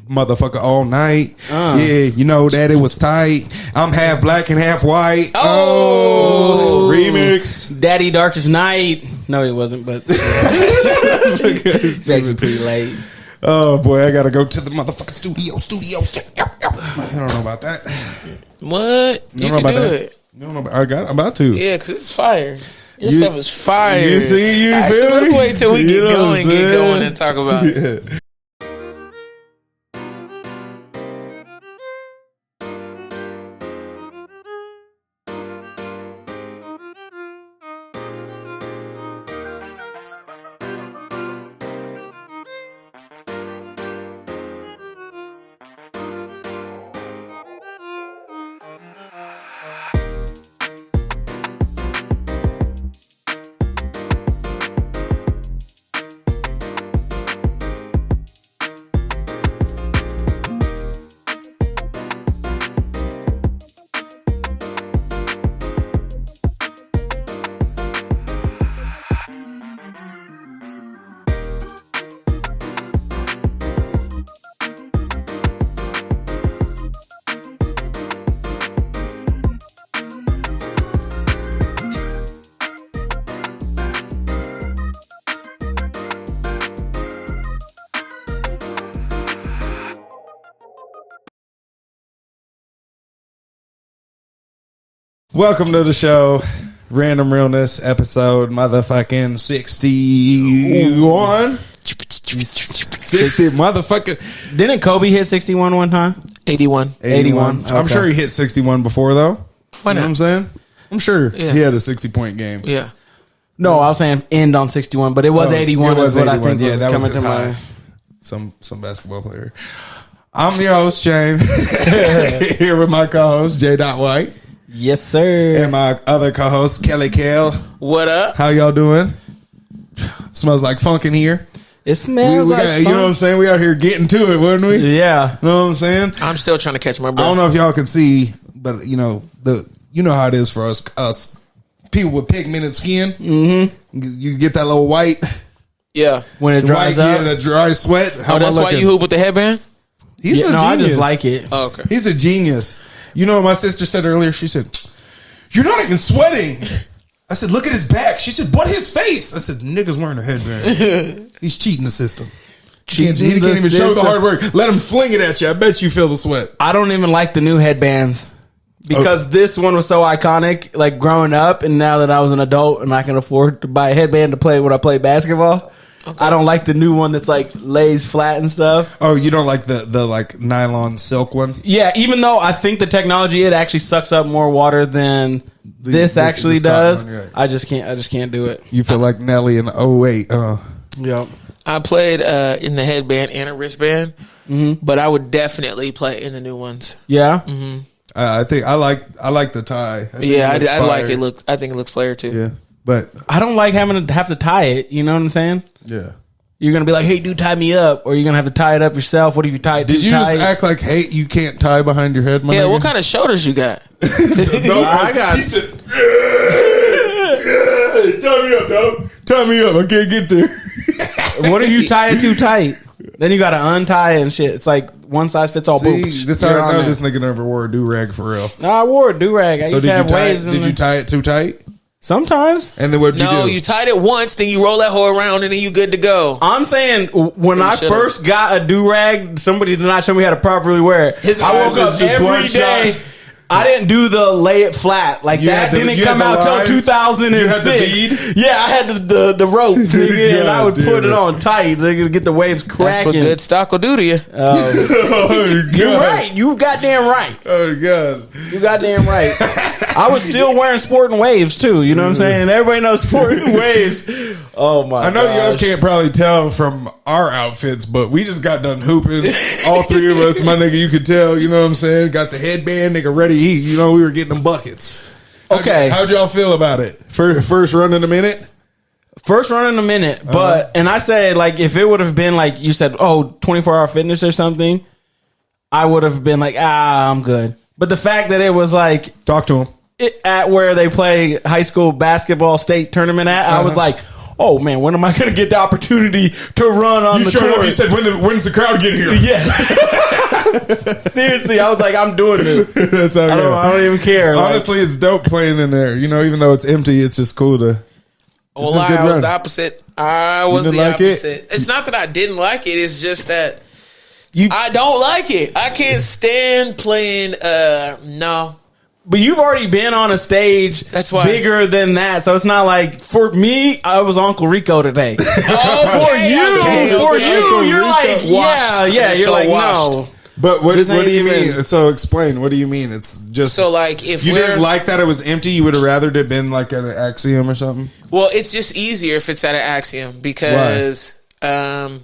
motherfucker all night. Yeah, you know that it was tight. I'm half black and half white. Oh, remix. Daddy Darkest Night. No, it wasn't, but it's actually pretty late. Oh boy, I gotta go to the motherfucking studio. I don't know about that. What? You can do it. I'm about to. Yeah, because it's fire. Your stuff is fire. You see, you Actually, feel let's me? wait till we get going saying? and talk about it. Yeah. Welcome to the show, Random Realness, episode motherfucking 61. 60 motherfucking. Didn't Kobe hit 61 one time? 81. 81. I'm Okay. sure he hit 61 before, though. Why You know what not? I'm saying? I'm sure Yeah. he had a 60-point game. Yeah. No, I was saying end on 61, but it was 81 it was is what 81. I think was that coming was to his high. mind. Some basketball player. I'm your host, Shane. Here with my co-host, J. White. Yes, sir. And my other co-host, Kelly Kale. What up? How y'all doing? Smells like funk in here. It smells We like got, you know what I'm saying? We out here getting to it, wasn't we? Yeah. You know what I'm saying? I'm still trying to catch my breath. I don't know if y'all can see, but you know how it is for us people with pigmented skin. Mm-hmm. You get that little white. Yeah. When it The dries white, up. yeah, the dry sweat. How Oh, that's am I why looking? you hoop with the headband? He's Yeah, a no, genius. I just like it. Oh, okay. He's a genius. You know what my sister said earlier? She said, "You're not even sweating." I said, "Look at his back." She said, "But his face." I said, "Nigga's wearing a headband. He's cheating the system. He can't even show the hard work. Let him fling it at you. I bet you feel the sweat." I don't even like the new headbands because this one was so iconic, like growing up, and now that I was an adult and I can afford to buy a headband to play when I play basketball. Okay. I don't like the new one that's like lays flat and stuff. Oh, you don't like the like nylon silk one? Yeah, even though I think the technology, it actually sucks up more water than this actually does. One, right. I just can't do it. You feel like Nelly in 08. Yep. I played in the headband and a wristband, but I would definitely play in the new ones. Yeah. Mm-hmm. I think I like the tie. I like it. I think it looks player too. Yeah, but I don't like having to have to tie it. You know what I'm saying? yeah. You're gonna be like, "Hey, dude, tie me up," or you're gonna have to tie it up yourself. What if you tie it? Did you tight? just act like, hey, you can't tie behind your head, my Yeah, nigga? what kind of shoulders you got? No, I got- He said, yeah, tie me up, dog. Tie me up. I can't get there. What if you tie it too tight? Then you got to untie it and shit. It's like one size fits all. See, Boop. this how I know this nigga never wore a do-rag for real. No, I wore a do-rag. I So used to have waves. did you tie it too tight? Sometimes. And then what'd you No, do? you tied it once, then you roll that hoe around, and then you good to go. I'm saying when I should've. first got a do-rag, somebody did not show me how to properly wear it. I woke eyes up are just every bloodshot. day. I didn't do the lay it flat. Like You that had the- didn't you come had the out line? till 2006. You had the bead? Yeah, I had the rope, nigga, and I would God put damn it it. on tight, nigga, to get the waves That's what cracking. good stock will do to you. Oh, God. You're right. You goddamn right. Oh, God. You goddamn right. I was still wearing sporting waves too. You know what I'm saying? And everybody knows sporting waves. Oh my! I know y'all gosh. can't probably tell from our outfits, but we just got done hooping. All three of us, my nigga, you could tell. You know what I'm saying? Got the headband, nigga, ready to eat. You know, we were getting them buckets. Okay. How'd y'all feel about it? First run in a minute? First run in a minute, but and I said like if it would have been like you said, 24-hour fitness or something, I would have been like, I'm good. But the fact that it was like Talk to him. at where they play high school basketball state tournament at, I was like, oh man, when am I going to get the opportunity to run on the court? You said, when's the crowd get here? Yeah. Seriously, I was like, I'm doing this. That's how I don't even care. Honestly, it's dope playing in there. You know, even though it's empty, it's just cool to. Well, I was the opposite. I was the opposite. It's not that I didn't like it. It's just that I don't like it. I can't stand playing. No. But you've already been on a stage that's why. Bigger than that. So it's not like, for me, I was Uncle Rico today. For you, you're like, washed. Yeah, you're so like, washed. no. But what do you mean? So explain. What do you mean? It's just so like if you didn't like that it was empty, you would have rather it been like an Axiom or something. Well, it's just easier if it's at an Axiom because there's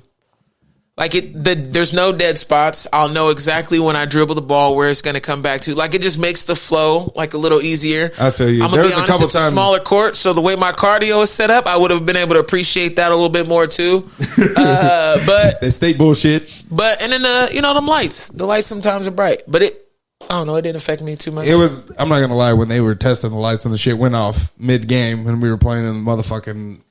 no dead spots. I'll know exactly when I dribble the ball where it's going to come back to. Like it just makes the flow like a little easier. I feel you. I'm gonna be honest, it's a smaller court, so the way my cardio is set up, I would have been able to appreciate that a little bit more too. But they state bullshit. But and then them lights. The lights sometimes are bright, but I don't know. It didn't affect me too much. It was. I'm not gonna lie. When they were testing the lights and the shit went off mid game when we were playing in the motherfucking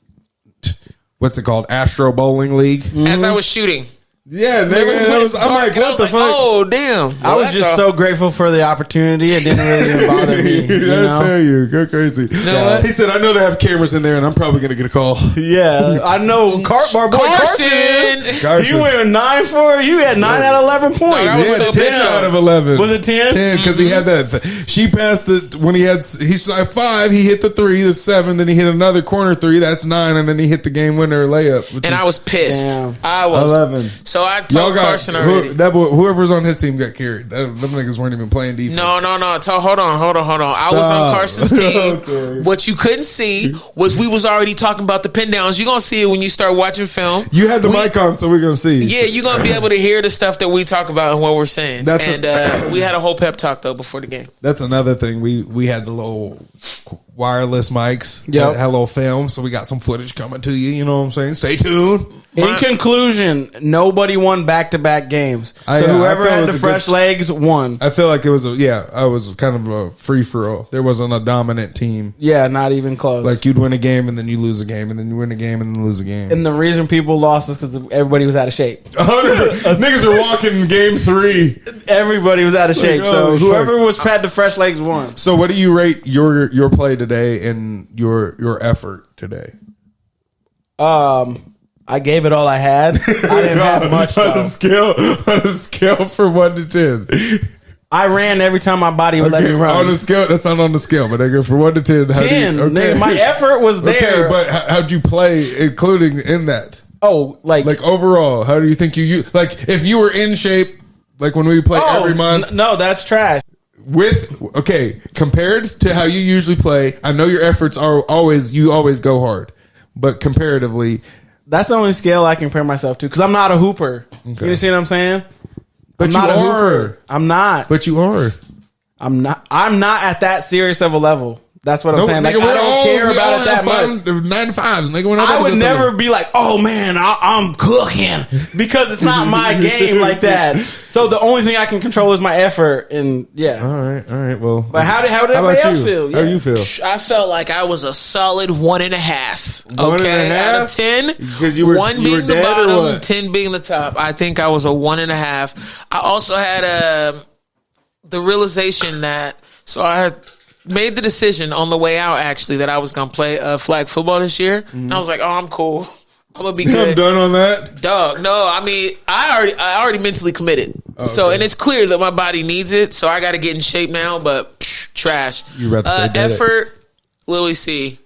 what's it called, Astro Bowling League. As I was shooting. Yeah, nigga. I'm like, what the fuck? Oh, damn. Well, I was just so grateful for the opportunity. It didn't really even bother me. I feel you. Go crazy. You know what? He said, I know they have cameras in there, and I'm probably going to get a call. Yeah, I know. Carson. You went 9 for you had 9 out of 11 points. No, I was so 10 out of 11. Was it 10? 10 because he had that. She passed it when he shot 5. He hit the 3, the 7. Then he hit another corner 3. That's 9, and then he hit the game winner layup. And I was pissed. Damn. I was 11. So I told Carson already. Whoever's on his team got carried. Them niggas weren't even playing defense. No. Hold on. I was on Carson's team. Okay. What you couldn't see was we was already talking about the pin downs. You're going to see it when you start watching film. You had the mic on, so we're going to see. Yeah, you're going to be able to hear the stuff that we talk about and what we're saying. We had a whole pep talk, though, before the game. That's another thing. We had the little wireless mics. Yep. Had a little film, so we got some footage coming to you. You know what I'm saying? Stay tuned. In conclusion, nobody won back-to-back games. So whoever had the fresh legs won. I feel like it was I was kind of a free-for-all. There wasn't a dominant team. Yeah, not even close. Like you'd win a game and then you lose a game and then you win a game and then lose a game. And the reason people lost is because everybody was out of shape. Niggas are walking game 3. Everybody was out of shape. So whoever had the fresh legs won. So what do you rate your play today and your effort today? I gave it all I had. I didn't have much though. On a scale from 1 to 10. I ran every time my body would let me run. On the scale, that's not on the scale, but I go for 1 to 10. 10. My effort was there. Okay, but how'd you play, including in that? Oh, like overall, how do you think you like if you were in shape, like when we play every month? No, that's trash. Compared to how you usually play, I know your efforts are always go hard, but comparatively, that's the only scale I compare myself to because I'm not a hooper. Okay. You see what I'm saying? But I'm not a hooper. I'm not. But you are. I'm not at that serious of a level. That's what I'm saying. Like, I don't care about it that much. 9 to 5s, nigga. I would never be like, oh man, I'm cooking because it's not my game like that. So the only thing I can control is my effort, and yeah. All right. Well, but how did everybody else feel? Yeah. How do you feel? I felt like I was a solid 1.5. 1.5? Out of 10, because you were 1 being the dead bottom, 10 being the top. I think I was a 1.5. I also had the realization that I had made the decision on the way out, actually, that I was going to play flag football this year. Mm-hmm. And I was like, oh, I'm cool. I'm going to be good. I'm done on that? Dog, no. I mean, I already mentally committed. Oh, so, okay. And it's clear that my body needs it. So I got to get in shape now, but trash. You rather say effort, Lily C.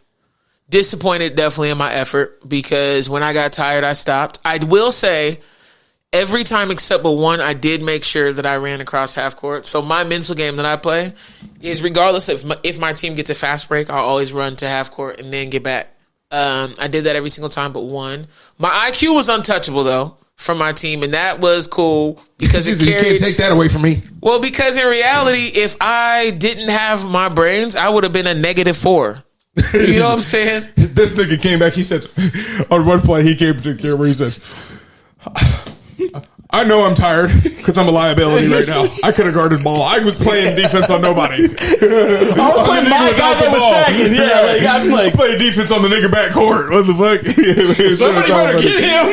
Disappointed definitely in my effort because when I got tired, I stopped. I will say, every time except but one, I did make sure that I ran across half court. So my mental game that I play is regardless if my team gets a fast break, I'll always run to half court and then get back. I did that every single time but one. My IQ was untouchable though from my team, and that was cool because it carried. You can't take that away from me. Well, because in reality, if I didn't have my brains, I would have been a -4. You know what I'm saying? This nigga came back. He said on one play he came to the camera. He said, I know I'm tired because I'm a liability right now. I could have guarded ball. I was playing defense on nobody. I was playing my guy that was second. Yeah, like, I'm like playing defense on the nigga back court. What the fuck? Somebody better get him.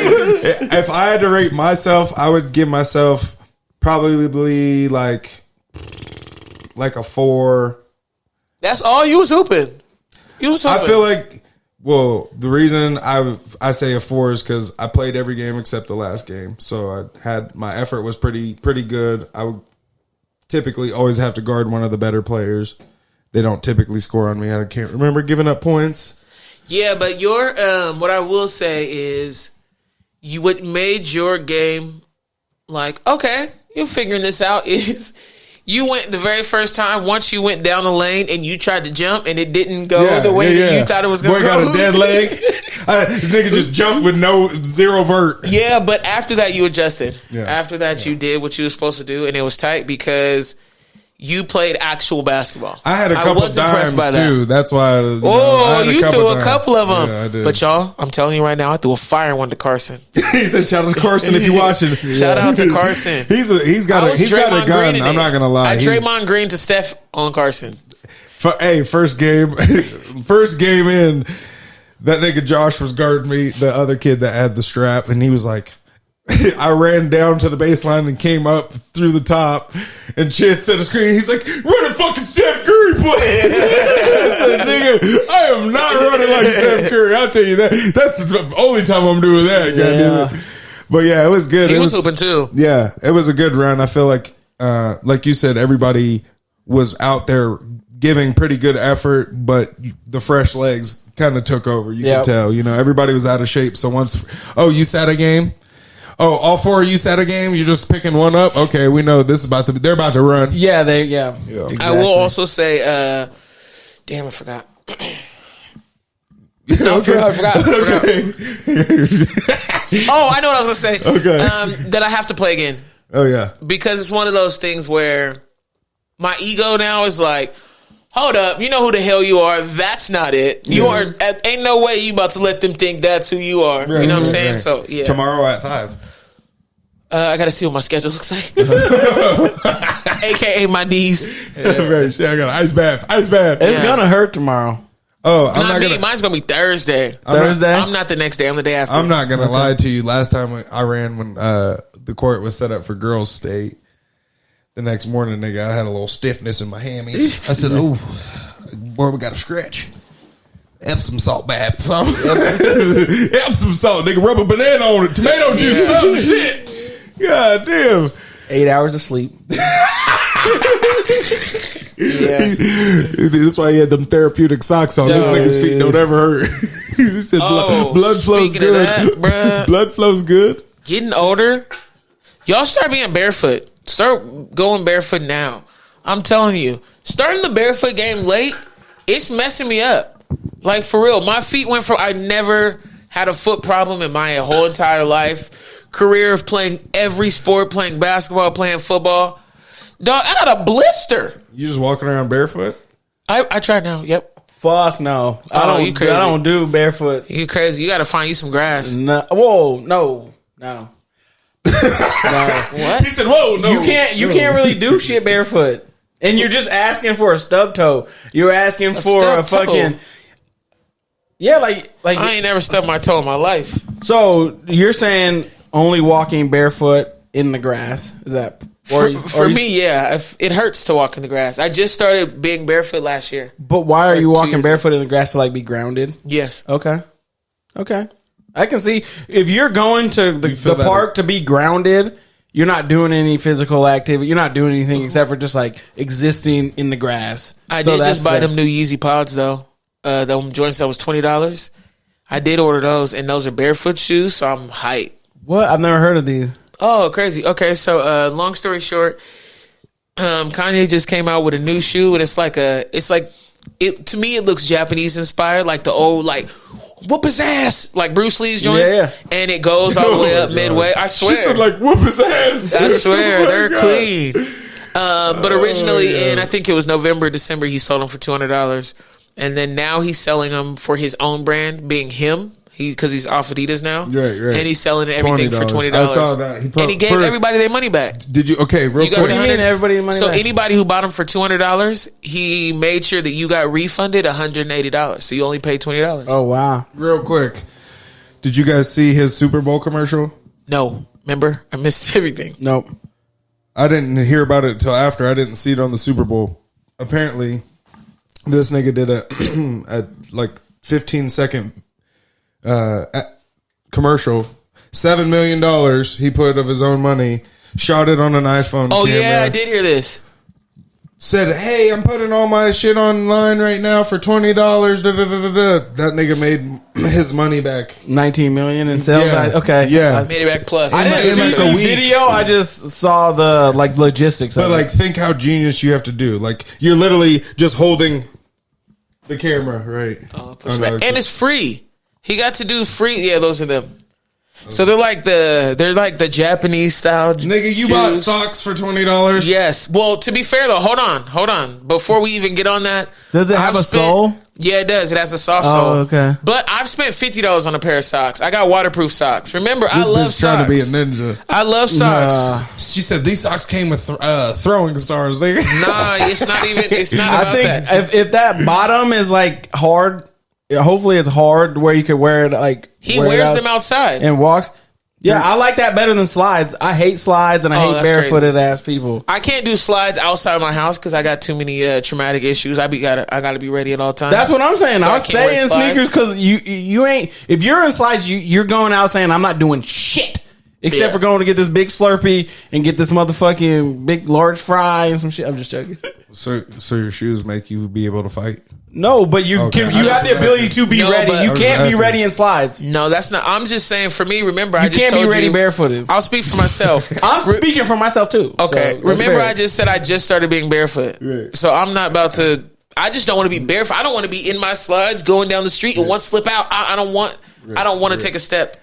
If I had to rate myself, I would give myself probably like a 4. That's all you was hooping. You was hooping. I feel like, well, the reason I say a 4 is because I played every game except the last game. So I had my effort was pretty good. I would typically always have to guard one of the better players. They don't typically score on me. I can't remember giving up points. Yeah, but your what I will say is what made your game like, okay, you're figuring this out is you went the very first time, once you went down the lane and you tried to jump and it didn't go the way that you thought it was going to go. Boy got a dead leg. This nigga just jumped with zero vert. Yeah, but after that you adjusted. Yeah. After that you did what you were supposed to do, and it was tight because you played actual basketball. I had a couple of dimes too. That's why. You threw a couple of them. Yeah, I did. But y'all, I'm telling you right now, I threw a fire one to Carson. He said, "Shout out to Carson if you're watching." Shout out to Carson. He's got a gun. I'm not gonna lie. I Draymond Green to Steph on Carson. Hey, first game in, that nigga Josh was guarding me, the other kid that had the strap, and he was like, I ran down to the baseline and came up through the top, and Chid set a screen. He's like, "Run a fucking Steph Curry play." I said, "Nigga, I am not running like Steph Curry. I'll tell you that. That's the only time I'm doing that." Goddamn it. But yeah, it was good. He was hooping too. Yeah, it was a good run. I feel like you said, everybody was out there giving pretty good effort, but the fresh legs kind of took over. You can tell. Everybody was out of shape. So once, you sat a game. Oh, all 4 of you sat a game? You're just picking one up? Okay, we know this is they're about to run. Yeah, Exactly. I will also say, damn, I forgot. I forgot. Okay. Oh, I know what I was going to say. Okay. That I have to play again. Oh, yeah. Because it's one of those things where my ego now is like, hold up, you know who the hell you are. That's not it. You are. Ain't no way you about to let them think that's who you are. Right, you know what I'm saying? Right. So yeah. Tomorrow at 5. I gotta see what my schedule looks like. AKA my knees. I got an ice bath. It's gonna hurt tomorrow. Oh, I'm not me. Mine's gonna be Thursday. I'm not the next day. I'm the day after. I'm not gonna lie to you. Last time I ran when the court was set up for girls' state. The next morning, nigga, I had a little stiffness in my hammies. I said, "Oh, boy, we got to stretch. Epsom salt bath, some Epsom salt, nigga. Rub a banana on it, tomato juice, some shit. God damn. 8 hours of sleep. That's why he had them therapeutic socks on. This nigga's feet don't ever hurt. He said, "Blood flows good. That, blood flows good." Getting older, y'all start being barefoot. Start going barefoot now. I'm telling you, starting the barefoot game late, it's messing me up. Like, for real, my feet went from, I never had a foot problem in my whole entire life. Career of playing every sport, playing basketball, playing football. Dog, I got a blister. You just walking around barefoot? I tried now, yep. Fuck no. You crazy. I don't do barefoot. You crazy. You got to find you some grass. No. Whoa, no. No. What? He said, "Whoa, no." You can't really do shit barefoot. And you're just asking for a stub toe. You're asking for a fucking toe. Yeah, like I ain't never stubbed my toe in my life. So you're saying only walking barefoot in the grass? Is that for me? Yeah, it hurts to walk in the grass. I just started being barefoot last year. But why are you walking barefoot in the grass to be grounded? Yes. Okay. I can see if you're going to the park to be grounded, you're not doing any physical activity. You're not doing anything except for just existing in the grass. I did just buy them new Yeezy Pods though. The joints that was $20. I did order those, and those are barefoot shoes, so I'm hyped. What? I've never heard of these. Oh, crazy. Okay, so long story short, Kanye just came out with a new shoe, and to me it looks Japanese inspired, like the old whoop his ass, like Bruce Lee's joints. Yeah. And it goes all the way up midway. I swear. She said whoop his ass. I swear, they're clean. But originally in, I think it was November, December, he sold them for $200. And then now he's selling them for his own brand, being him, because he's off Adidas now. Right. And he's selling everything for $20. I saw that. And he gave everybody their money back. Did you? Okay, real quick. What do you mean everybody money So back? anybody who bought him for $200, he made sure that you got refunded $180. So you only paid $20. Oh wow! Real quick. Did you guys see his Super Bowl commercial? No, remember I missed everything. Nope. I didn't hear about it until after. I didn't see it on the Super Bowl. Apparently, this nigga did a like 15-second commercial. $7 million he put of his own money. Shot it on an iPhone. Oh camera. yeah, I did hear this. Said, hey, I'm putting all my shit online right now for $20. That nigga made his money back. 19 million in sales. Yeah. Okay. Yeah. Made it back plus. I didn't in see like the a week. video. I just saw the like logistics. But of like, it. think how genius you have to do. Like, you're literally just holding the camera, right? Push back. And it's free. He got to do free. Yeah, those are them. So they're like the Japanese style. Nigga, you shoes. bought socks for $20? Yes. Well, to be fair though, hold on. Before we even get on that, Does it have a sole? Yeah, it does. It has a soft Oh, sole. okay. But I've spent $50 on a pair of socks. I got waterproof socks. Remember, I This love bitch trying socks. to be a ninja. I love socks. She said these socks came with throwing stars, nigga. Nah, it's not even. It's not I about think that. if that bottom is like hard, hopefully it's hard where you could wear it like He wear it wears out them outside. and walks. Yeah, I like that better than slides. I hate slides and I hate that's barefooted ass people. I can't do slides outside my house because I got too many traumatic issues. I gotta be ready at all times. That's what I'm saying. So I I'll can't stay wear in slides. sneakers because you ain't. If you're in slides, you're going out saying I'm not doing shit except Yeah. for going to get this big Slurpee and get this motherfucking big large fry and some shit. I'm just joking. So your shoes make you be able to fight? No, but you Okay. can. I You was have the just ability asking. to be No, ready. but- You I was can't be asking. ready in slides. No, that's not. I'm just saying. For me, remember, I You just can't told be ready you. barefooted. I'll speak for myself. I'm speaking for myself too. Okay. so that's Remember, fair. I just said I just started being barefoot. Right. So I'm not about to. I just don't want to be barefoot. I don't want to be in my slides going down the street and one slip out. I don't want. I don't want to take a step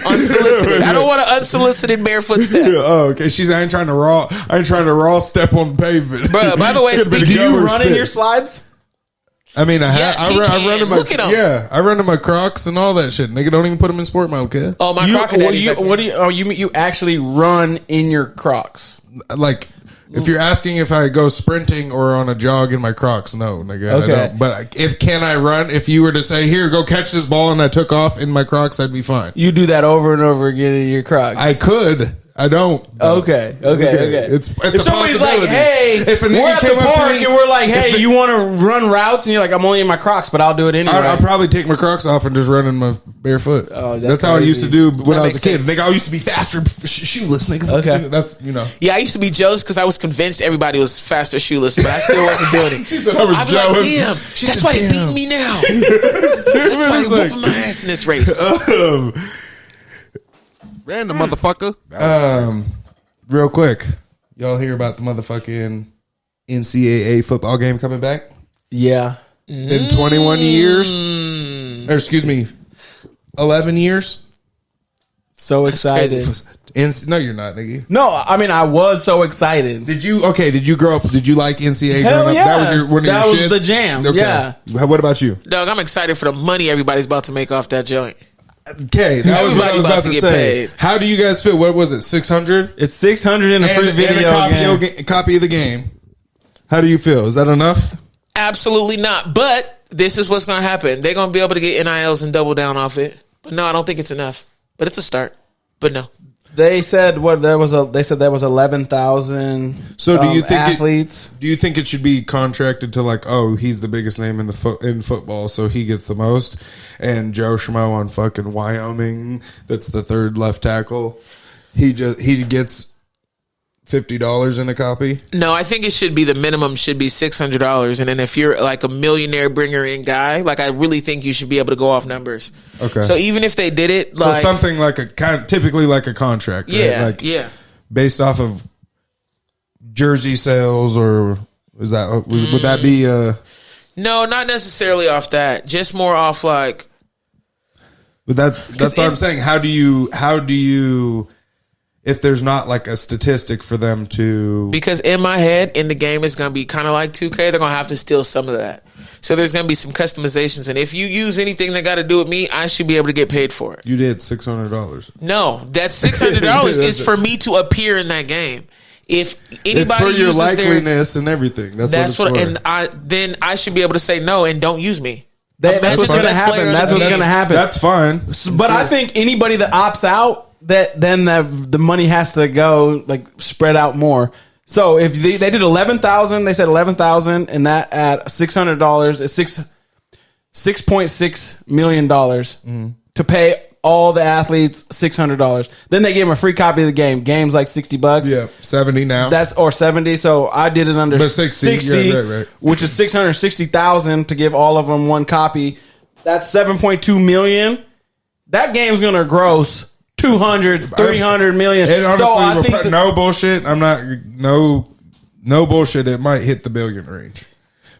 unsolicited. I don't want an unsolicited barefoot step. Oh, okay. I ain't trying to raw step on pavement. Bruh, by the way, Could've been speaking- Do you Gover's run in spit. your slides? I mean, Yes, he I run can. in my Look at him. yeah. I run in my Crocs and all that shit. Nigga, don't even put them in sport mode, kid. Oh, my You, crocodile's like- what do you? Oh, you actually run in your Crocs? Like, if you're asking if I go sprinting or on a jog in my Crocs, no, nigga. Okay. I don't. But can I run? If you were to say, "Here, go catch this ball," and I took off in my Crocs, I'd be fine. You do that over and over again in your Crocs. I could. I don't. Okay. It's If a somebody's like, possibility. "Hey, If a nigga we're at the came up to park me- and we're like, hey, if you want to run routes?" and you're like, "I'm only in my Crocs, but I'll do it anyway." I'll probably take my Crocs off and just run in my barefoot. Oh, that's how I crazy. used to do when That I was a makes kid. sense. Nigga, I used to be faster shoeless. Nigga, Okay. that's Yeah, I used to be jealous because I was convinced everybody was faster shoeless, but I still wasn't doing it. She said I was I'd be jealous. like, damn, She that's said, why they damn. beating me now. That's why It's they like- whooping my ass in this race. Random motherfucker. Real quick, y'all hear about the motherfucking NCAA football game coming back Yeah. in 21 years? Or excuse me, 11 years? So excited. No, you're not, nigga. No, I mean I was so excited. Did you grow up? Did you like NCAA Hell growing yeah. up? That was one of That your was shits? the jam, Okay. yeah. What about you? Dog, I'm excited for the money everybody's about to make off that joint. Okay, that was what I was about to get say. paid. How do you guys feel? What was it? 600 It's 600 in a free video game. copy of the game. How do you feel? Is that enough? Absolutely not. But this is what's going to happen. They're going to be able to get NILs and double down off it. But no, I don't think it's enough. But it's a start. But no. They said They said there was 11,000. So do you think athletes? Do you think it should be contracted to like, oh, he's the biggest name in the in football, so he gets the most, and Joe Schmo on fucking Wyoming, that's the third left tackle, he gets $50 in a copy? No, I think it should be the minimum should be $600. And then if you're like a millionaire bringer in guy, like I really think you should be able to go off numbers. Okay. So even if they did it, So like something like typically like a contract, right? yeah, Like yeah. based off of jersey sales, or would that be No, not necessarily off that. Just more off like But that's what I'm saying. How do you if there's not like a statistic for them to because in my head, in the game, it's gonna be kind of like 2K. They're gonna have to steal some of that. So there's going to be some customizations. And if you use anything that got to do with me, I should be able to get paid for it. You did $600. No, that's $600 is for me to appear in that game. If anybody It's for your uses likeliness and everything. That's what it's for. And I should be able to say no and don't use me. That's what's going to happen. That's what's going to happen. That's fine. But I think anybody that opts out, that then the money has to go like spread out more. So if they did 11,000, they said 11,000, and that at $600 is $6.6 million to pay all the athletes $600. Then they gave them a free copy of the game. Game's like $60. Yeah, 70 now. Or 70. So I did it under But 60, yeah, right. which is 660,000 to give all of them one copy. That's 7.2 million. That game's gonna gross 200, 300 million. And honestly, so I think no bullshit. I'm not no bullshit. It might hit the billion range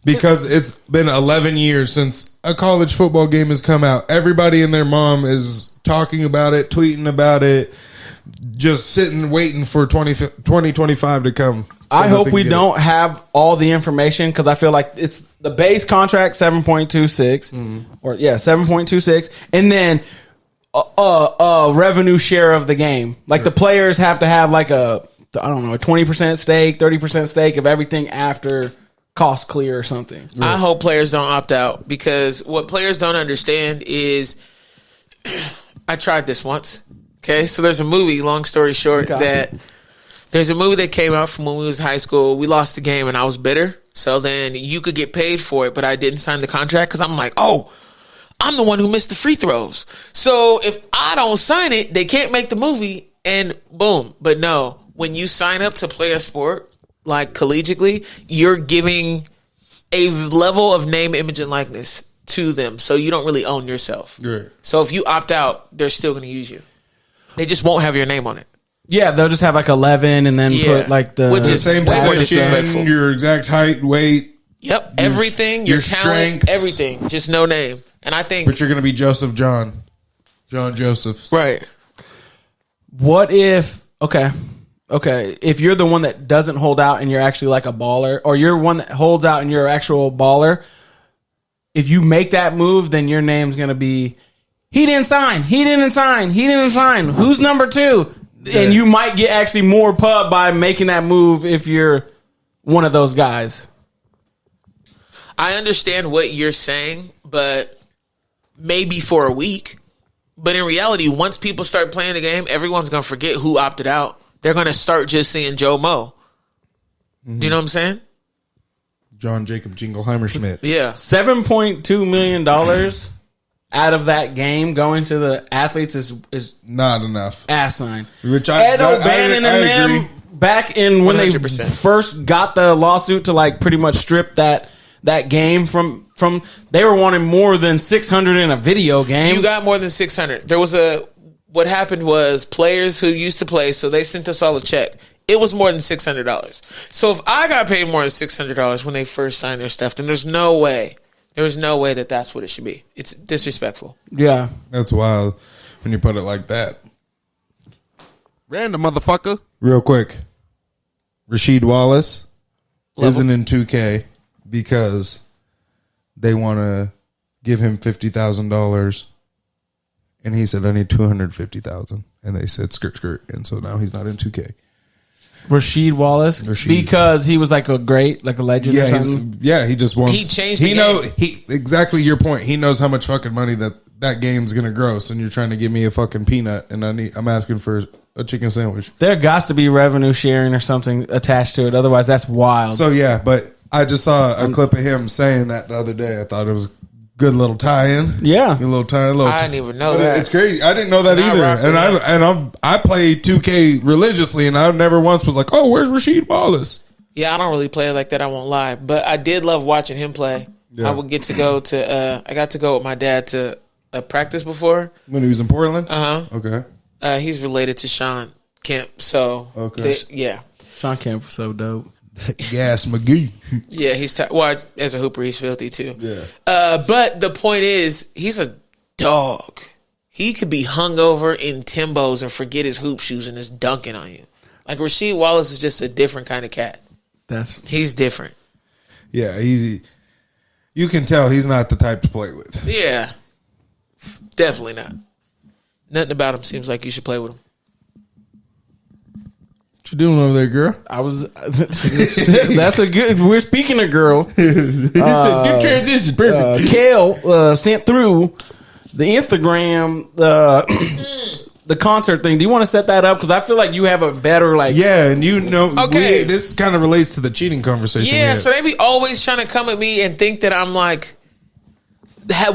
because it's been 11 years since a college football game has come out. Everybody and their mom is talking about it, tweeting about it, just sitting waiting for 2025 to come. So I hope we don't have all the information because I feel like it's the base contract 7.26 or 7.26, and then revenue share of the game. Like the players have to have like a 20% stake, 30% stake of everything after cost clear or something. I hope players don't opt out because what players don't understand is I tried this once. Okay, so there's a movie, long story short, there's a movie that came out from when we was in high school. We lost the game and I was bitter. So then you could get paid for it, but I didn't sign the contract because I'm like, I'm the one who missed the free throws. So if I don't sign it, they can't make the movie and boom. But no, when you sign up to play a sport, like collegiately, you're giving a level of name, image, and likeness to them. So you don't really own yourself. Right. So if you opt out, they're still going to use you. They just won't have your name on it. Yeah, they'll just have like 11 and then put like the same way more position, disrespectful. your exact height, weight. Yep, everything, your talent, strengths. everything, just no name. And I think, But you're going to be John Josephs. right. What if if you're the one that doesn't hold out and you're actually like a baller, or you're one that holds out and you're an actual baller, if you make that move, then your name's going to be, he didn't sign. Who's number 2? Yeah. And you might get actually more pub by making that move if you're one of those guys. I understand what you're saying, but maybe for a week. But in reality, once people start playing the game, everyone's going to forget who opted out. They're going to start just seeing Joe Mo. Do you know what I'm saying? John Jacob Jingleheimer Schmidt. Yeah. $7.2 million out of that game going to the athletes is Not enough. asinine. Which Ed O'Bannon and agree. them back in when 100%. they first got the lawsuit to like pretty much strip that game from they were wanting more than 600 in a video game. You got more than 600. What happened was players who used to play, so they sent us all a check. It was more than $600. So if I got paid more than $600 when they first signed their stuff, then there's no way that that's what it should be. It's disrespectful. Yeah. That's wild when you put it like that. Random motherfucker. Real quick. Rasheed Wallace isn't in 2K because they want to give him $50,000. And he said, I need $250,000. And they said, skirt. And so now he's not in 2K. Rasheed Wallace, because he was like a legend or something. He just wants. He changed the game. Exactly your point. He knows how much fucking money that game's gonna gross, and you're trying to give me a fucking peanut, and I'm asking for a chicken sandwich. There got to be revenue sharing or something attached to it. Otherwise, that's wild. So yeah, but I just saw a clip of him saying that the other day. I thought it was a good little tie-in. Yeah, a little tie-in. I didn't even know that. It's crazy. I didn't know that either. I play 2K religiously, and I never once was like, "Oh, where's Rasheed Wallace?" Yeah, I don't really play like that. I won't lie, but I did love watching him play. Yeah. I would get to go to. I got to go with my dad to practice before when he was in Portland. Okay. He's related to Sean Kemp, so okay. Sean Kemp was so dope. Gas McGee. Yeah, he's as a hooper, he's filthy too. Yeah. But the point is, he's a dog. He could be hungover in Timbos and forget his hoop shoes and is dunking on you. Like Rasheed Wallace is just a different kind of cat. He's different. Yeah, You can tell he's not the type to play with. Yeah. Definitely not. Nothing about him seems like you should play with him. What you doing over there, girl? I was. That's a good. We're speaking of girl. It's a good transition. Perfect. Kale sent through the Instagram the concert thing. Do you want to set that up? Because I feel like you have a better Yeah, and you know, Okay. this kind of relates to the cheating conversation. Yeah, so they be always trying to come at me and think that I'm like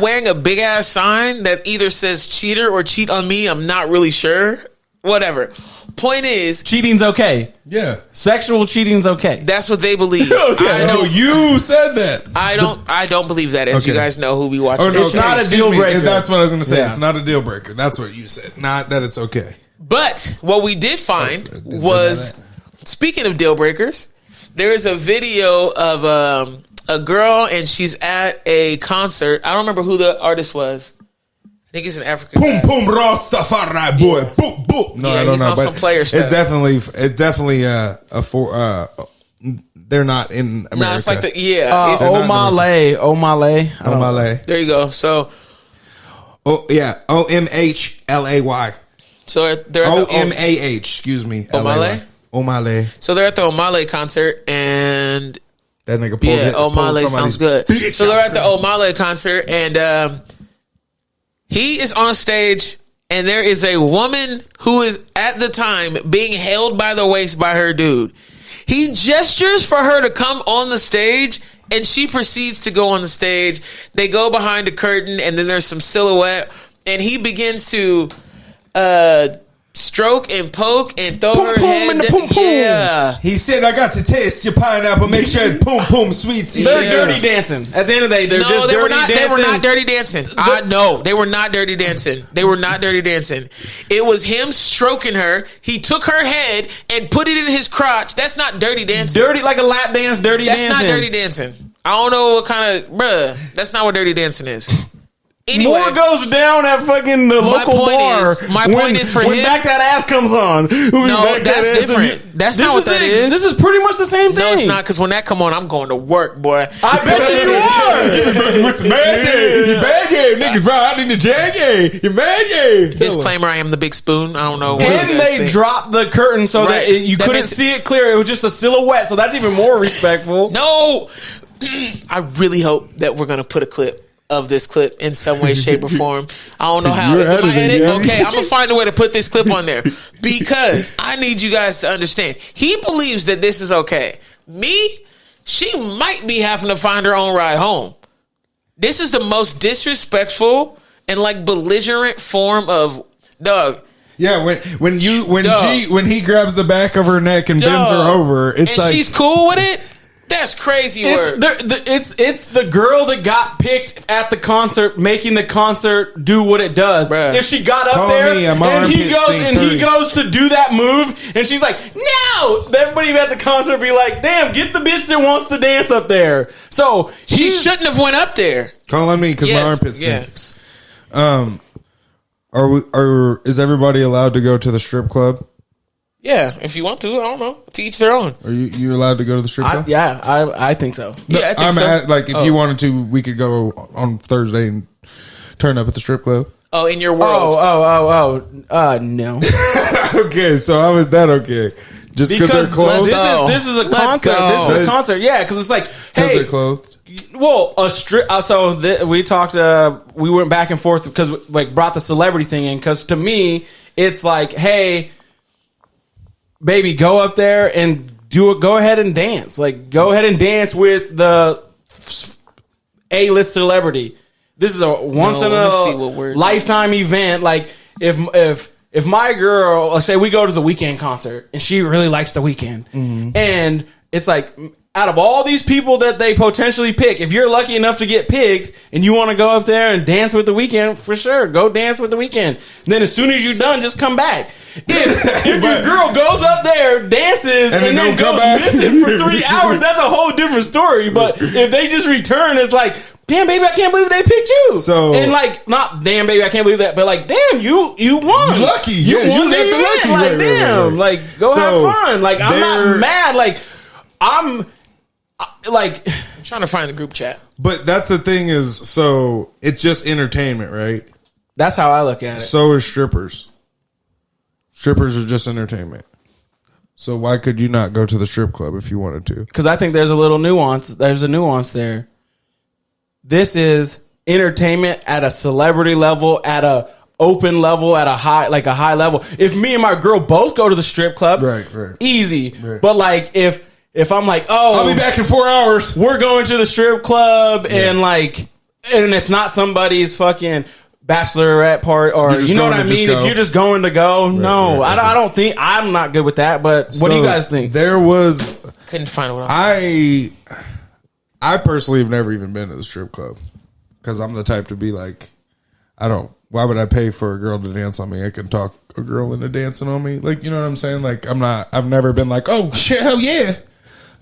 wearing a big ass sign that either says cheater or cheat on me. I'm not really sure. Whatever. Point is, cheating's okay. Yeah. Sexual cheating's okay. that's what they believe. You said that. I don't believe that, as you Okay. guys know who be watching. Oh, no, It's not a deal breaker. That's what I was going to say. Yeah. It's not a deal breaker. That's what you said. Not that it's okay. But what we did find was, speaking of deal breakers, there is a video of a girl and she's at a concert. I don't remember who the artist was. I think he's an African Boom, guy. boom, Rastafari, boy. Boom, boom. No, Yeah, I don't he's know. on But some player stuff. it's definitely they're not in America. No, it's like it's Omah Lay. Omah Lay. Omah Lay. there you go. So Oh, yeah. OMHLAY. they're at the OMAH, excuse me. Omah Lay? Omah Lay. So they're at the Omah Lay concert, and That nigga pulled yeah, it. Omah Lay pulled sounds somebody's good. bitch So they're out. at the Omah Lay concert, and he is on stage, and there is a woman who is at the time being held by the waist by her dude. He gestures for her to come on the stage, and she proceeds to go on the stage. They go behind a curtain, and then there's some silhouette, and he begins to stroke and poke and throw her head. Yeah. He said, I got to taste your pineapple. Make sure it boom, boom, sweet. They're Yeah. dirty dancing. At the end of the day, they're No, just they dirty were not. dancing. They were not dirty dancing. I know they were not dirty dancing. They were not dirty dancing. It was him stroking her. He took her head and put it in his crotch. That's not dirty dancing. Dirty like a lap dance. Dirty That's dancing. not dirty dancing. I don't know what kind of bruh. That's not what dirty dancing is. Anyway, More goes down at fucking the local point bar. is- my point is for when him- Back That Ass comes on. No, that's different. That's not what that is. This is pretty much the same thing. no, it's not. Because when that come on, I'm going to work, boy. I bet you are. With some mad game. You bad game. Niggas riding in the jag game. You mad game. Disclaimer: I am the big spoon. I don't know. What you And guys they think. dropped the curtain so Right. that you That couldn't makes it- see it clear. It was just a silhouette. So that's even more respectful. No, I really hope that we're gonna put a clip of this clip in some way, shape, or form. I don't know how. You're Is it my editing, edit? yeah. Okay, I'm gonna find a way to put this clip on there because I need you guys to understand. He believes that this is okay. Me, she might be having to find her own ride home. This is the most disrespectful and like belligerent form of dog. Yeah, when Dog. he grabs the back of her neck and bends her Dog. over, it's and like she's cool with it. That's crazy work. It's the girl that got picked at the concert, making the concert do what it does. Bruh. If she got up Call there me, my and he armpit goes stinks, and he hurry. goes to do that move, and she's like, "No!" Everybody at the concert be like, "Damn, get the bitch that wants to dance up there." So She shouldn't have went up there. call on me because Yes, my armpit yeah. stinks. Is everybody allowed to go to the strip club? Yeah, if you want to, I don't know. To each their own. Are you allowed to go to the strip club? I think so. Yeah, I think so. If you wanted to, we could go on Thursday and turn up at the strip club. Oh, in your world. No. Okay, so how is that okay? Just because they're clothed? this is a Let's concert. go. This is a concert. Yeah, because it's like, Because hey, they're clothed? well, a strip. We talked. We went back and forth because like brought the celebrity thing in. Because to me, it's like, hey, baby, go up there and do it. Go ahead and dance. Like, go ahead and dance with the A-list celebrity. This is a once in let me see what a we're lifetime event. Like, if my girl, let's say we go to the Weeknd concert and she really likes the Weeknd, and it's like, out of all these people that they potentially pick, if you're lucky enough to get picked and you want to go up there and dance with the Weeknd, for sure, go dance with the Weeknd. And then as soon as you're done, just come back. If your girl goes up there, dances, and then don't come goes back. missing for 3 hours, that's a whole different story. But if they just return, it's like, damn, baby, I can't believe they picked you. So- and like, not damn, baby, I can't believe that, but like, damn, you won. You lucky. You Yeah, won you got the the event. lucky. Like, Right, right, damn, right. like, go So, have fun. Like, I'm not they're- mad. Like, I'm like, trying to find the group chat. But that's the thing is, so it's just entertainment, right? That's how I look at it. So is strippers. Strippers are just entertainment. So why could you not go to the strip club if you wanted to? Because I think there's a little nuance. There's a nuance there. This is entertainment at a celebrity level, at a open level, at a high level. If me and my girl both go to the strip club, Right. easy. Right. But like if I'm like, oh, I'll be back in 4 hours. we're going to the strip club and it's not somebody's fucking bachelorette part, or You're you know what going I to just mean? go. If you're just going to go, no, right. I don't think, I'm not good with that. But what do you guys think? There was, Couldn't find what else. I personally have never even been to the strip club because I'm the type to be like, why would I pay for a girl to dance on me? I can talk a girl into dancing on me. Like, you know what I'm saying? Like, I've never been like, oh shit, hell yeah.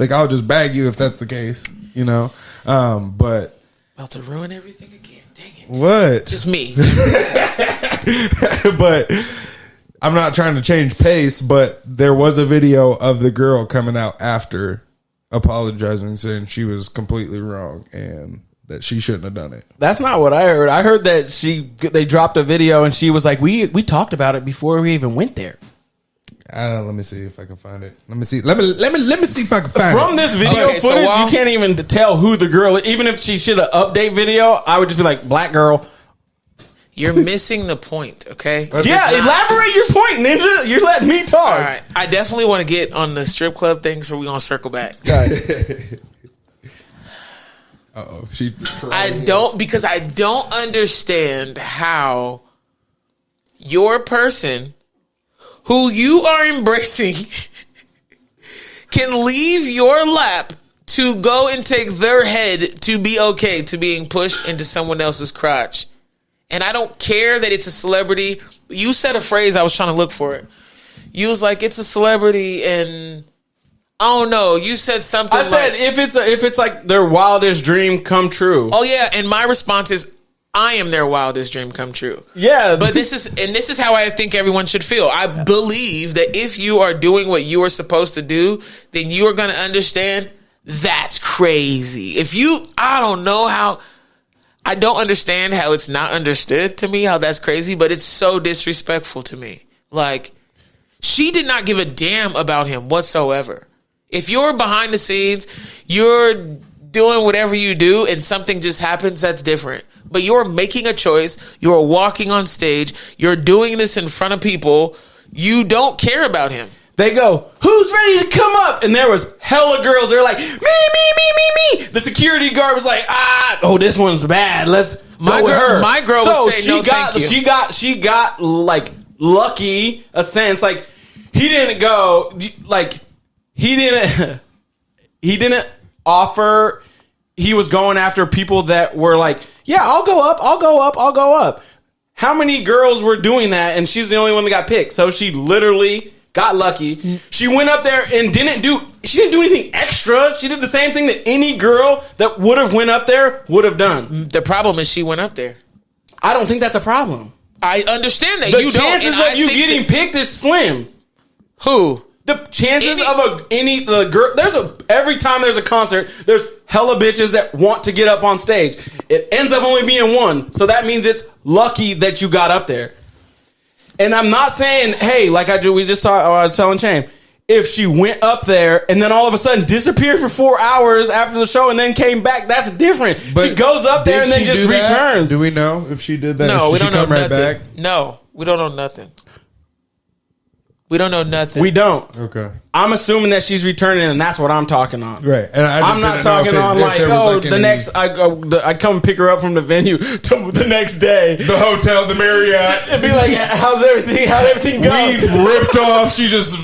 Like, I'll just bag you if that's the case, you know? But About to ruin everything again. Dang it. what? Just me. But I'm not trying to change pace, but there was a video of the girl coming out after apologizing, saying she was completely wrong and that she shouldn't have done it. That's not what I heard. I heard that they dropped a video and she was like, we talked about it before we even went there. Let me see if I can find it. Let me see. Let me see if I can find it. From this video Okay, so footage, while- you can't even tell who the girl is. Even if she should have update video, I would just be like, black girl. You're missing the point, okay? Yeah, elaborate your point, Ninja. You're letting me talk. All right. I definitely want to get on the strip club thing, so we're going to circle back. Uh-oh. Because I don't understand how your person who you are embracing can leave your lap to go and take their head to be okay to being pushed into someone else's crotch. And I don't care that it's a celebrity. You said a phrase, I was trying to look for it. You was like, it's a celebrity, and I don't know. You said something. I said if it's like their wildest dream come true. Oh yeah, and my response is, I am their wildest dream come true. Yeah, But this is how I think everyone should feel. I believe that if you are doing what you are supposed to do, then you are going to understand that's crazy. I don't understand how it's not understood to me, how that's crazy, but it's so disrespectful to me. Like, she did not give a damn about him whatsoever. If you're behind the scenes, you're doing whatever you do and something just happens, that's different. But you're making a choice. You're walking on stage. You're doing this in front of people. You don't care about him. they go, who's ready to come up? And there was hella girls. They're like, me. The security guard was like, this one's bad. Let's go with her. My girl would say no, thank you. She got like lucky, a sense. Like he didn't go. Like he didn't offer. He was going after people that were like, yeah, I'll go up. How many girls were doing that? And she's the only one that got picked. So she literally got lucky. She went up there and didn't do anything extra. She did the same thing that any girl that would have went up there would have done. The problem is she went up there. I don't think that's a problem. I understand that The you don't. chances of you getting picked is slim. Who? The chances every time there's a concert, there's hella bitches that want to get up on stage. It ends up only being one. So that means it's lucky that you got up there. And I'm not saying, hey, like I was telling Shane, if she went up there and then all of a sudden disappeared for 4 hours after the show and then came back, that's different. But she goes up there and then just returns. Do we know if she did that? No, we Did don't she know come right nothing. back? No, we don't know nothing. We don't know nothing. We don't. Okay. I'm assuming that she's returning, and that's what I'm talking on. Right. And I'm not talking on I come pick her up from the venue to the next day. The hotel, the Marriott. And be like, how'd everything go? We've ripped off. She just...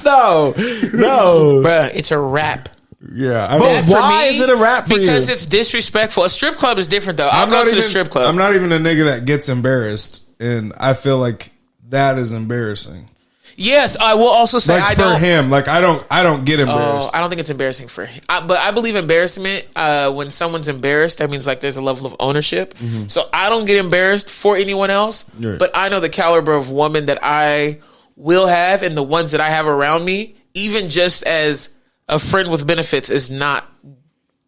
No. Bruh, it's a rap. Yeah. But why is it a rap for you? Because it's disrespectful. A strip club is different, though. I'll go to the strip club. I'm not even a nigga that gets embarrassed. And I feel like that is embarrassing. Yes, I will also say Like for him, like I don't get embarrassed. I don't think it's embarrassing for him. But I believe embarrassment, when someone's embarrassed, that means like there's a level of ownership. Mm-hmm. So I don't get embarrassed for anyone else. Right. But I know the caliber of woman that I will have and the ones that I have around me, even just as a friend with benefits, is not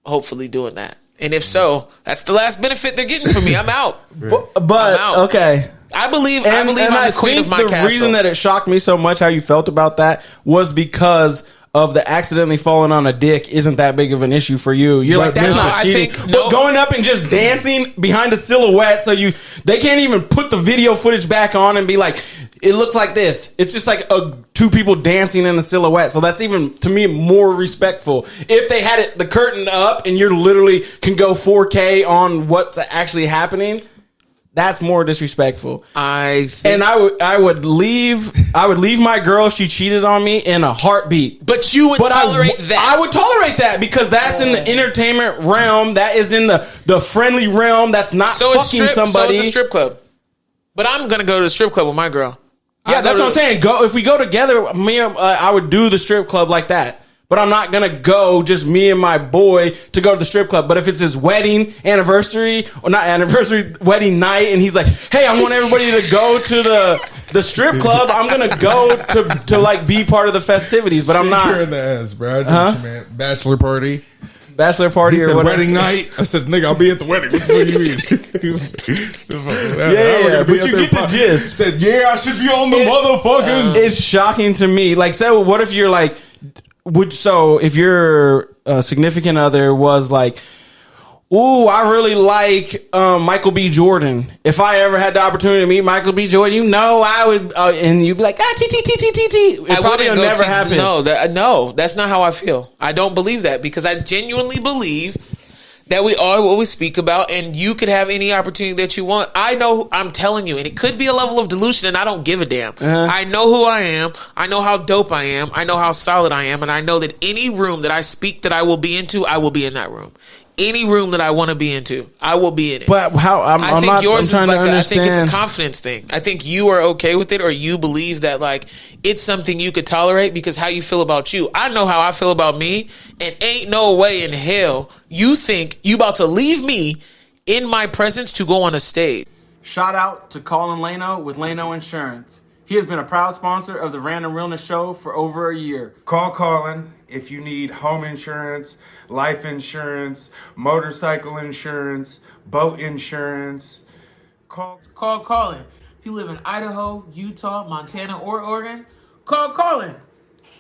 hopefully doing that. And if so, that's the last benefit they're getting from me. I'm out. But I'm out. okay. I believe I'm the queen of my castle. The reason that it shocked me so much how you felt about that was because of the accidentally falling on a dick isn't that big of an issue for you. You're like, that's not cheating. But going up and just dancing behind a silhouette they can't even put the video footage back on and be like, it looks like this. It's just like two people dancing in a silhouette. So that's even, to me, more respectful. If they had the curtain up and you're literally can go 4K on what's actually happening, that's more disrespectful. I would leave my girl if she cheated on me in a heartbeat. But you would tolerate that. I would tolerate that because that's in the entertainment realm. That is in the friendly realm. That's not fucking somebody. So it's a strip club. But I'm gonna go to the strip club with my girl. Yeah, that's what I'm saying. If we go together, I would do the strip club like that. But I'm not going to go just me and my boy to go to the strip club. But if it's his wedding anniversary, or not anniversary, wedding night, and he's like, hey, I want everybody to go to the strip club, I'm going to go to like be part of the festivities. But I'm not. You're in the ass, bro. I know what you meant. Bachelor party. Bachelor party he or said whatever. Wedding night. I said, nigga, I'll be at the wedding. What do you mean? Yeah, but you get the gist. Said, yeah, I should be on the motherfucking. It's shocking to me. Like, so what if you're like, if your significant other was like, ooh, I really like Michael B. Jordan. If I ever had the opportunity to meet Michael B. Jordan, I would, and you'd be like, T. It probably will never happen. No, that's not how I feel. I don't believe that because I genuinely believe that we are what we speak about, and you could have any opportunity that you want. I know, I'm telling you, and it could be a level of delusion, and I don't give a damn. I know who I am. I know how dope I am. I know how solid I am, and I know that any room that I speak that I will be into, I will be in that room. Any room that I want to be into, I will be in it. But how? I think yours is like I think it's a confidence thing. I think you are okay with it, or you believe that like it's something you could tolerate because how you feel about you. I know how I feel about me, and ain't no way in hell you think you about to leave me in my presence to go on a stage. Shout out to Colin Lano with Lano Insurance. He has been a proud sponsor of the Random Realness Show for over a year. Call Colin if you need home insurance, life insurance, motorcycle insurance, boat insurance. Call Colin. If you live in Idaho, Utah, Montana, or Oregon, call Colin.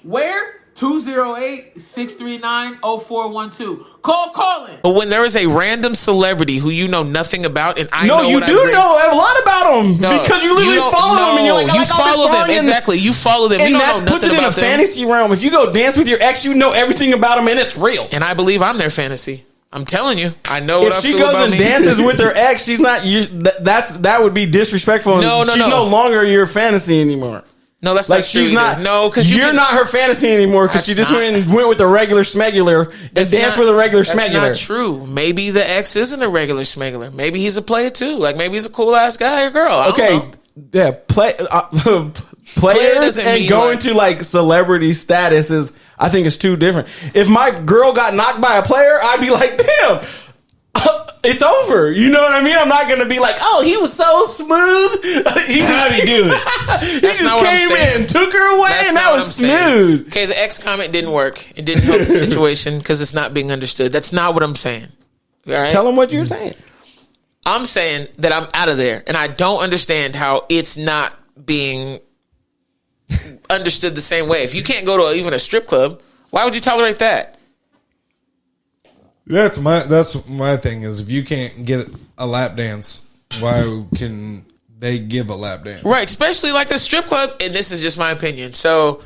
Where? 208-639-0412. Call Colin. But when there is a random celebrity who you know nothing about, and I know you do know a lot about them because you literally follow them, and you're like, you follow them exactly. You follow them. And you don't that's know nothing puts it in a fantasy realm. If you go dance with your ex, you know everything about them, and it's real. And I believe I'm their fantasy. I'm telling you, I know what I feel about me. If she goes and dances with her ex, she's not. That would be disrespectful. No, she's no longer your fantasy anymore. No, that's like not true. She's not. No, because you're not her fantasy anymore. Because she just went with a regular smegular and danced with a regular smegular. That's not true. Maybe the ex isn't a regular smegular. Maybe he's a player too. Like maybe he's a cool ass guy or girl. Okay, yeah. Players and going to like celebrity status is, I think, it's two different. If my girl got knocked by a player, I'd be like, damn. It's over. You know what I mean? I'm not going to be like, oh, he was so smooth. How'd he do it? He just came in, took her away, and that was smooth. Okay, the X comment didn't work. It didn't help the situation because it's not being understood. That's not what I'm saying. All right? Tell him what you're saying. I'm saying that I'm out of there, and I don't understand how it's not being understood the same way. If you can't go to even a strip club, why would you tolerate that? That's my thing is if you can't get a lap dance, why can they give a lap dance? Right, especially like the strip club, and this is just my opinion. So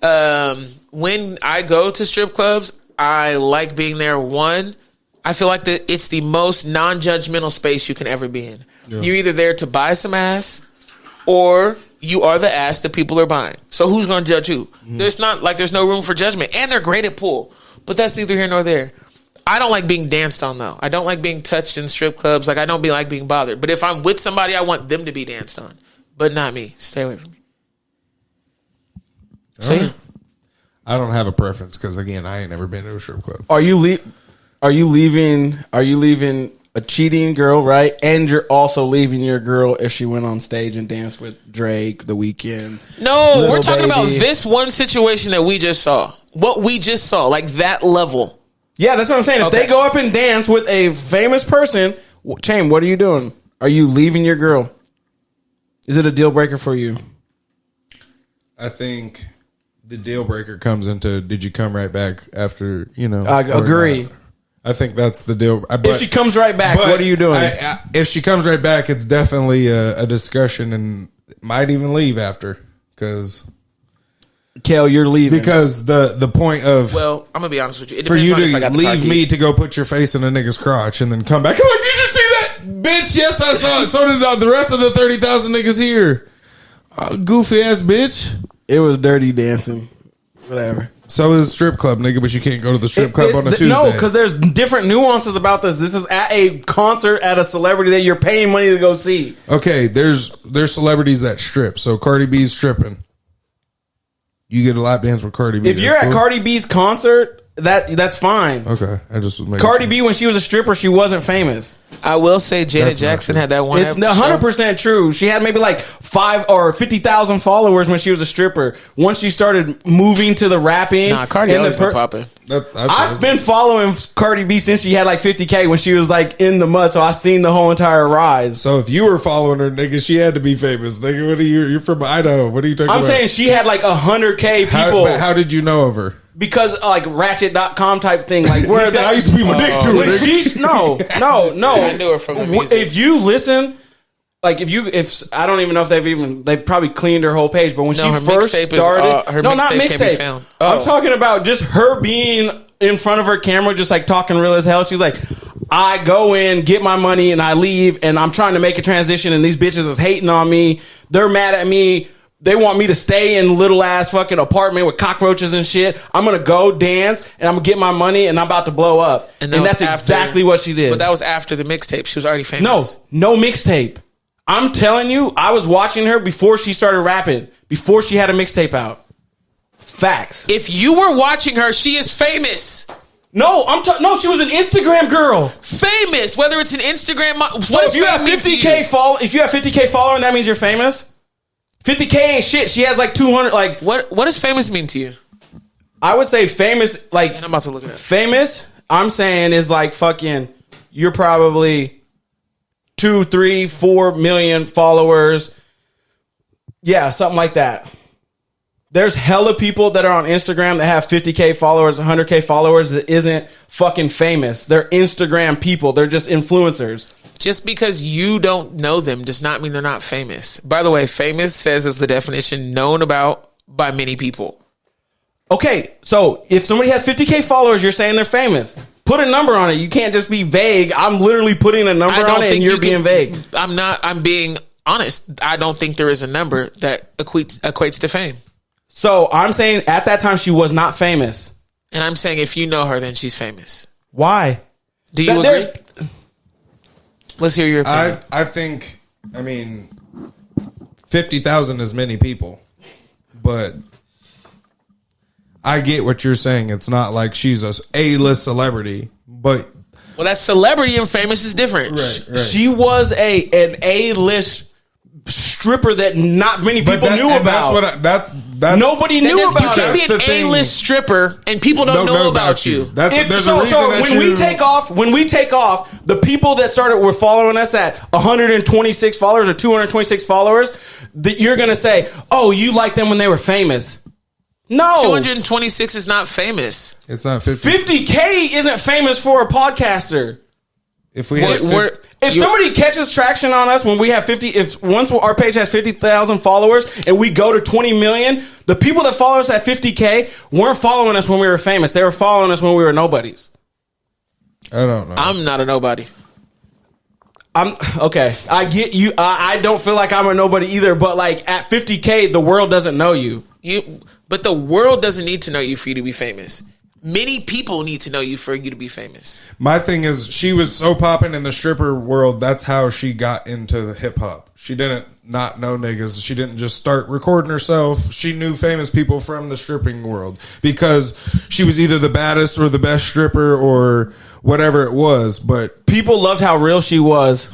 when I go to strip clubs, I like being there. One, I feel like it's the most non-judgmental space you can ever be in. Yeah. You're either there to buy some ass or you are the ass that people are buying. So who's going to judge who? Mm-hmm. There's no room for judgment. And they're great at pool. But that's neither here nor there. I don't like being danced on, though. I don't like being touched in strip clubs. Like, I don't like being bothered. But if I'm with somebody, I want them to be danced on. But not me. Stay away from me. So, yeah. I don't have a preference because, again, I ain't never been to a strip club. Are you leaving a cheating girl, right? And you're also leaving your girl if she went on stage and danced with Drake, The Weeknd. No, we're talking about this one situation that we just saw. What we just saw, like that level. Yeah, that's what I'm saying. If they go up and dance with a famous person, Chain, what are you doing? Are you leaving your girl? Is it a deal breaker for you? I think the deal breaker comes into, did you come right back after, I agree. I think that's the deal. If she comes right back, what are you doing? If she comes right back, it's definitely a discussion and might even leave after. Because... Kel, you're leaving. Because the point of... Well, I'm going to be honest with you. It for you depends on if I to got the car leave keys. me to go put your face in a nigga's crotch and then come back. I'm like, did you see that? Bitch, yes, I saw it. So did the rest of the 30,000 niggas here. Goofy ass bitch. It was dirty dancing. Whatever. So is strip club, nigga, but you can't go to the strip club on a Tuesday. No, because there's different nuances about this. This is at a concert at a celebrity that you're paying money to go see. Okay, there's celebrities that strip. So Cardi B's stripping. You get a lap dance with Cardi B. If you're at Cardi B's concert, that's fine. Okay, I just was making Cardi sure. B, when she was a stripper, she wasn't famous. I will say Janet That's not Jackson true. had that one. It's 100% true. She had maybe like 5 or 50,000 followers when she was a stripper. Once she started moving to the rapping, Nah, Cardi and always been popping. I've been following Cardi B since she had like 50K when she was like in the mud, so I seen the whole entire rise. So if you were following her, nigga, she had to be famous. Nigga, what are you? You're from Idaho. What are you talking about? I'm saying she had like 100K people. How did you know of her? Because like ratchet.com type thing, like where He said, I used to be my dick to when her. she's no. I knew her from the music. If you listen, like if I don't even know if they've probably cleaned her whole page, but when she her first mixtape is, started, her no, not mixtape can't be mixtape. found. I'm talking about just her being in front of her camera, just like talking real as hell. She's like, I go in, get my money, and I leave, and I'm trying to make a transition, and these bitches is hating on me. They're mad at me. They want me to stay in little ass fucking apartment with cockroaches and shit. I'm gonna go dance and I'm gonna get my money and I'm about to blow up. And that's exactly what she did. But that was after the mixtape. She was already famous. No mixtape. I'm telling you, I was watching her before she started rapping, before she had a mixtape out. Facts. If you were watching her, she is famous. No, no, she was an Instagram girl. Famous, whether it's an Instagram. What if you have 50K if you have 50K follower, that means you're famous? 50K ain't shit. She has like 200. Like what does famous mean to you? I would say famous, like, And I'm about to look it up. Famous, I'm saying, is like fucking, you're probably 2, 3, 4 million followers. Yeah, something like that. There's hella people that are on Instagram that have 50K followers, 100K followers that isn't fucking famous. They're Instagram people. They're just influencers. Just because you don't know them does not mean they're not famous. By the way, famous says as the definition known about by many people. Okay, so if somebody has 50K followers, you're saying they're famous. Put a number on it. You can't just be vague. I'm literally putting a number on it and you're being vague. I'm being honest. I don't think there is a number that equates to fame. So I'm saying at that time she was not famous. And I'm saying if you know her, then she's famous. Why? Do you agree? Let's hear your opinion. I think, 50,000 is many people, but I get what you're saying. It's not like she's a A-list celebrity, but well, that celebrity and famous is different. right. She was an A-list stripper that not many people knew about. That's Nobody knew about You can't her. be an A-list stripper and people don't know about you. There's a reason that when we take off, the people that were following us at 126 followers or 226 followers, you're gonna say, "Oh, you like them when they were famous." No, 226 is not famous. It's not 50. 50K isn't famous for a podcaster. If we had If somebody catches traction on us when we have 50, once our page has 50,000 followers and we go to 20 million, the people that follow us at 50K weren't following us when we were famous. They were following us when we were nobodies. I don't know. I'm not a nobody. I'm okay. I get you. I don't feel like I'm a nobody either, but like at 50K, the world doesn't know you. But the world doesn't need to know you for you to be famous. Many people need to know you for you to be famous. My thing is, she was so popping in the stripper world. That's how she got into hip hop. She didn't not know niggas. She didn't just start recording herself. She knew famous people from the stripping world because she was either the baddest or the best stripper or whatever it was. But People loved how real she was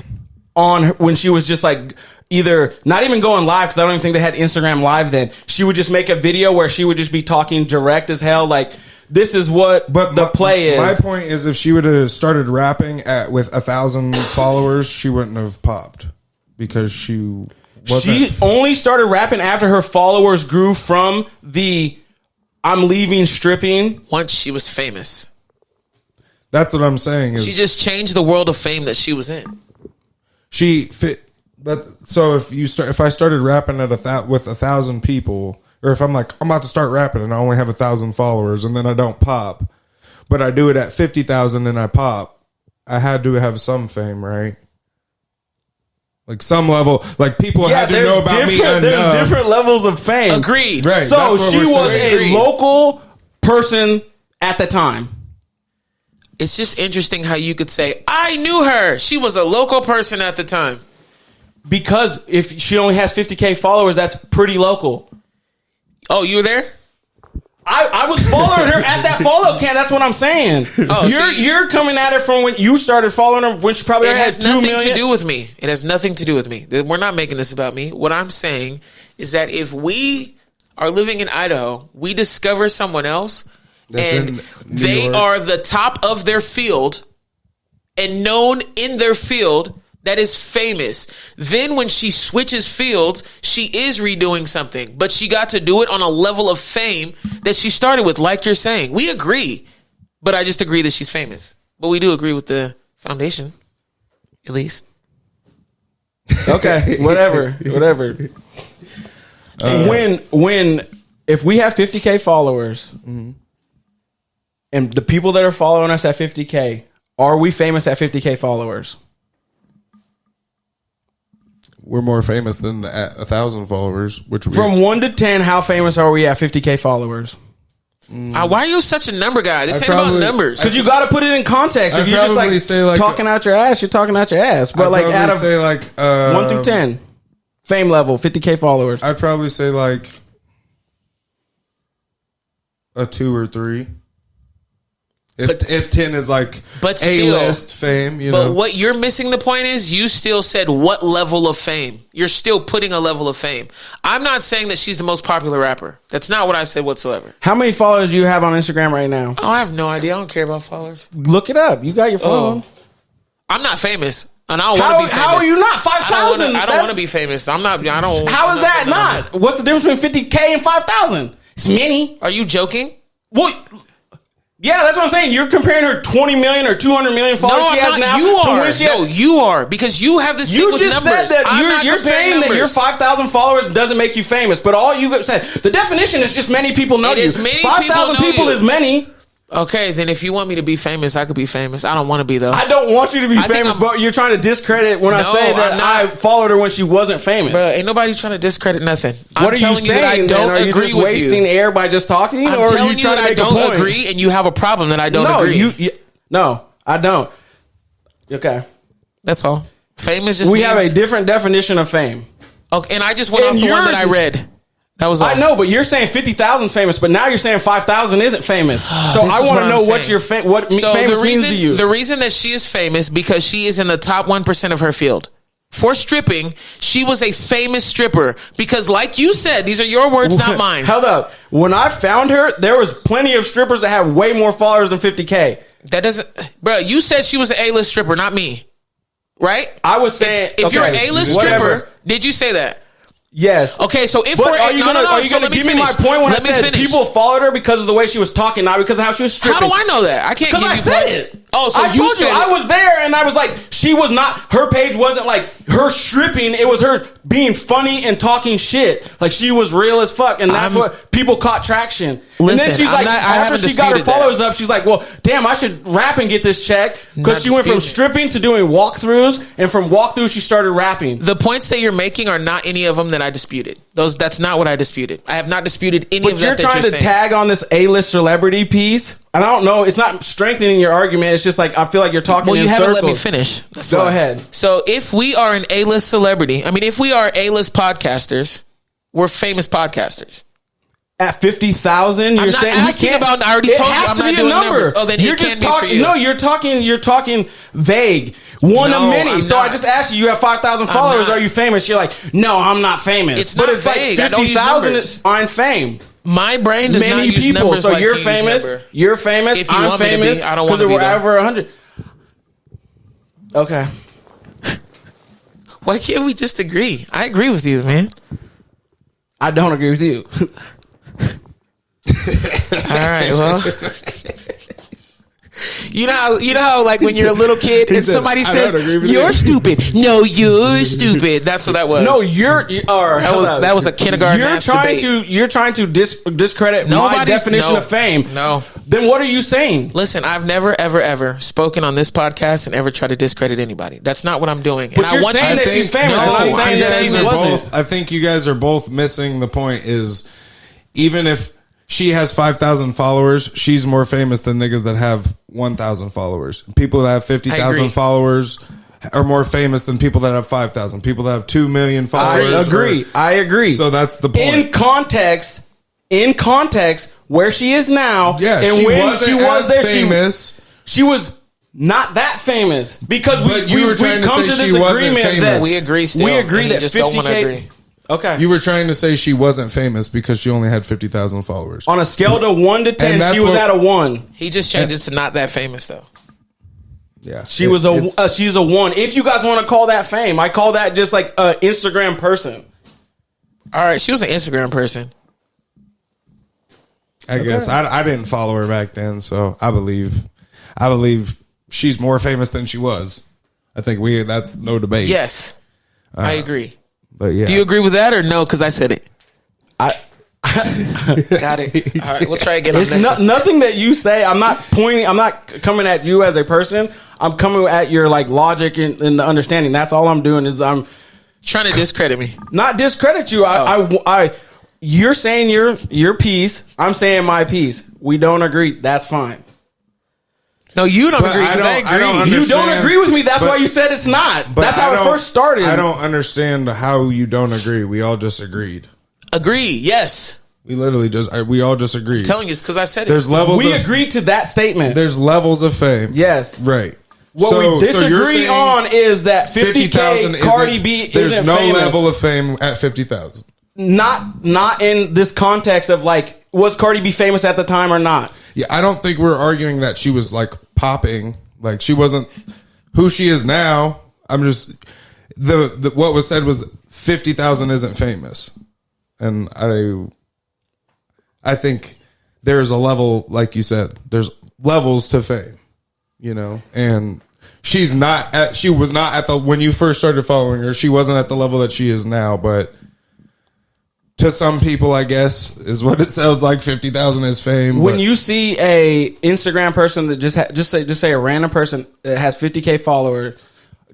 when she was just like either not even going live, because I don't even think they had Instagram Live then. She would just make a video where she would just be talking direct as hell, like this is what the play is. My point is, if she would have started rapping with 1,000 followers, she wouldn't have popped because she only started rapping after her followers grew from the "I'm leaving stripping" once she was famous. That's what I'm saying. She just changed the world of fame that she was in. She fit. But so if I started rapping with 1,000 people, or if I'm like, I'm about to start rapping and I only have 1,000 followers and then I don't pop, but I do it at 50,000 and I pop, I had to have some fame, right? Like some level, like people had to know about me enough. There's different levels of fame. Agreed. Right. So she was a local person at the time. It's just interesting how you could say, I knew her. She was a local person at the time. Because if she only has 50K followers, that's pretty local. Oh, you were there? I was following her at that follow count. That's what I'm saying. Oh, you're coming at it from when you started following her, when she probably It has had 2 nothing million. to do with me. It has nothing to do with me. We're not making this about me. What I'm saying is that if we are living in Idaho, we discover someone else and they are the top of their field and known in their field that is famous. Then when she switches fields, she is redoing something, but she got to do it on a level of fame that she started with. Like you're saying, we agree, but I just agree that she's famous. But we do agree with the foundation, at least. Okay, whatever. If we have 50K followers, and the people that are following us at 50K, are we famous at 50K followers? We're more famous than at 1,000 followers. From 1 to 10, how famous are we at 50K followers? Why are you such a number guy? This ain't about numbers. Because you got to put it in context. If you're just like talking out your ass, you're talking out your ass. But like out of say like 1 through 10, fame level, 50K followers. I'd probably say like a 2 or 3. If 10 is like A-list fame, you know. But what you're missing the point is you still said what level of fame. You're still putting a level of fame. I'm not saying that she's the most popular rapper. That's not what I said whatsoever. How many followers do you have on Instagram right now? Oh, I have no idea. I don't care about followers. Look it up. You got your phone. I'm not famous. And I don't want to be famous. How are you not? 5,000? I don't want to be famous. I'm not. I don't. How is that not? What's the difference between 50K and 5,000? It's many. Are you joking? Well, yeah, that's what I'm saying. You're comparing her 20 million or 200 million followers she has now to when she had. No, you are. Because you have this thing with numbers. You just said that you're saying that your 5,000 followers doesn't make you famous. But all you said, the definition is just many people know you. 5,000 people is many. Okay, then if you want me to be famous, I could be famous. I don't want to be, though. I don't want you to be famous, but you're trying to discredit when I say that I followed her when she wasn't famous. Bro, ain't nobody trying to discredit nothing. What are you saying? I don't are you agree just with wasting air by just talking? I'm or telling are you trying that to make I don't a point? agree, and you have a problem that I don't agree. No, I don't. Okay. That's all. Fame is just We have a different definition of fame. Okay, and I just went off the one that I read. That was all. I know, but you're saying 50,000 is famous, but now you're saying 5,000 isn't famous. So I want to know what famous means to you. The reason that she is famous because she is in the top 1% of her field. For stripping, she was a famous stripper because, like you said, these are your words, not mine. Hold up. When I found her, there was plenty of strippers that had way more followers than 50K. That doesn't, bro. You said she was an A-list stripper, not me, right? I was saying if you're an A-list stripper, did you say that? Yes. Okay, so if are you gonna give me my point when I said people followed her because of the way she was talking, not because of how she was stripping? How do I know that? I can't give you because I said it. Oh, so I told you I was there, and I was like, she was not. Her page wasn't like her stripping. It was her being funny and talking shit. Like she was real as fuck, and that's what people caught traction. Listen, and then she's like, after she got her followers up, she's like, well, damn, I should rap and get this check because she went from stripping to doing walkthroughs, and from walkthroughs she started rapping. The points that you're making are not any of them that I disputed. That's not what I disputed. I have not disputed any of that. But you're trying to tag on this A-list celebrity piece. And I don't know. It's not strengthening your argument. It's just like I feel like you're talking in circles. Well, you haven't let me finish. Go ahead. So if we are an A-list celebrity, if we are A-list podcasters, we're famous podcasters. At 50,000, you're saying asking about. I already told you I'm not doing numbers. Oh, then you're just talking. No, you're talking vague. One of many. So I just asked you. You have 5,000 followers. Are you famous? You're like, no, I'm not famous. It's not vague. Like 50,000 is on fame. My brain does not many use people. numbers So like you're you use famous. number. You're famous. If you I'm want me to be, famous. I don't want because to be, we're though. over 100. Okay. Why can't we just agree? I agree with you, man. I don't agree with you. All right, well. You know how like when you're a little kid and said, somebody "I don't agree says with you're you." stupid. No, you're stupid. That's what that was. No, that was a kindergarten You're ass trying debate. You're trying to discredit my Nobody's- definition no, of fame. no. Then what are you saying? Listen, I've never, ever, ever spoken on this podcast and ever tried to discredit anybody. That's not what I'm doing. But you're saying that she's famous, No, and I'm I'm saying that saying she that wasn't. I think you guys are both missing the point. Is even if she has 5,000 followers, she's more famous than niggas that have 1,000 followers. People that have I agree. 50,000 followers are more famous than people that have 5,000. People that have 2 million I followers. agree. So that's the point. In context, where she is now, Yeah, and she when wasn't she was as there, famous. she was not that famous because But you were trying to come say to this she wasn't agreement famous. that We agree still. We agree and you that just don't want to 50K. agree. Okay. You were trying to say she wasn't famous because she only had 50,000 followers. On a scale to 1 to 10, And that's she was what- at a 1. He just changed it to not that famous though. Yeah, She's a 1. If you guys want to call that fame, I call that just like an Instagram person. All right, she was an Instagram person. I guess I didn't follow her back then, so I believe she's more famous than she was. I think that's no debate. Yes, I agree. But yeah, Do you agree with that or no? Because I said it. I Got it. All right, we'll try again on It's next one. nothing that you say. I'm not pointing. I'm not coming at you as a person. I'm coming at your like logic and the understanding. That's all I'm doing. Is I'm Trying to discredit me. not discredit you. I you're saying your piece. I'm saying my piece. We don't agree. That's fine. No, you don't But agree because I I agree. don't You don't understand, agree with me. That's but- why you said it's not. but That's how I it don't- first started. I don't understand how you don't agree. We all just agreed. Agree. Yes. We literally we all just agreed. Telling you it's because I said it. There's levels. We of, agreed to that statement. There's levels of fame. Yes. Right. What So we you're disagree saying on is that 50,000 50K Cardi B There's isn't no famous. level of fame at 50,000. Not in this context of like, was Cardi B famous at the time or not? Yeah, I don't think we're arguing that she was like popping. Like she wasn't who she is now. I'm just the what was said was 50,000 isn't famous, and I think there's a level, like you said, there's levels to fame, you know, and she was not at the when you first started following her. She wasn't at the level that she is now, but. To some people, I guess, is what it sounds like. 50,000 is fame. When but- you see a Instagram person that just say a random person that has 50K followers,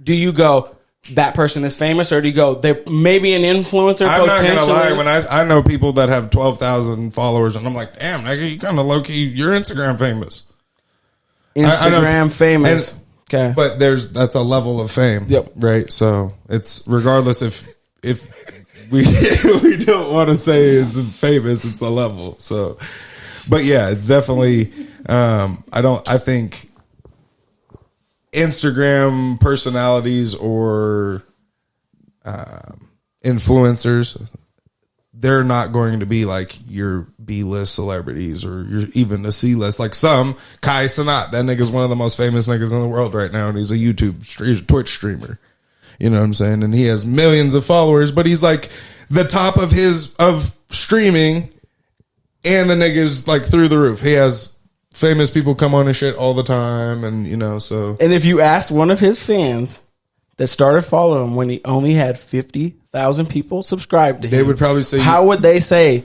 do you go that person is famous, or do you go they're maybe an influencer? I'm not potentially? gonna lie. When I know people that have 12,000 followers, and I'm like, damn, nigga, you kind of low key. You're Instagram famous. I know- Instagram famous. and- Okay, But that's a level of fame. Yep. Right. So it's regardless if we we don't want to say it's famous, it's a level. So, but yeah, it's definitely. I think Instagram personalities or influencers, they're not going to be like your B-list celebrities or your even the C-list. Like some Kai Cenat, that nigga's one of the most famous niggas in the world right now, and he's a Twitch streamer. You know what I'm saying? And he has millions of followers, but he's like the top of streaming, and the nigga's like through the roof. He has famous people come on his shit all the time, and you know, so and if you asked one of his fans that started following him when he only had 50,000 people subscribed to him, they would probably say, how would they say?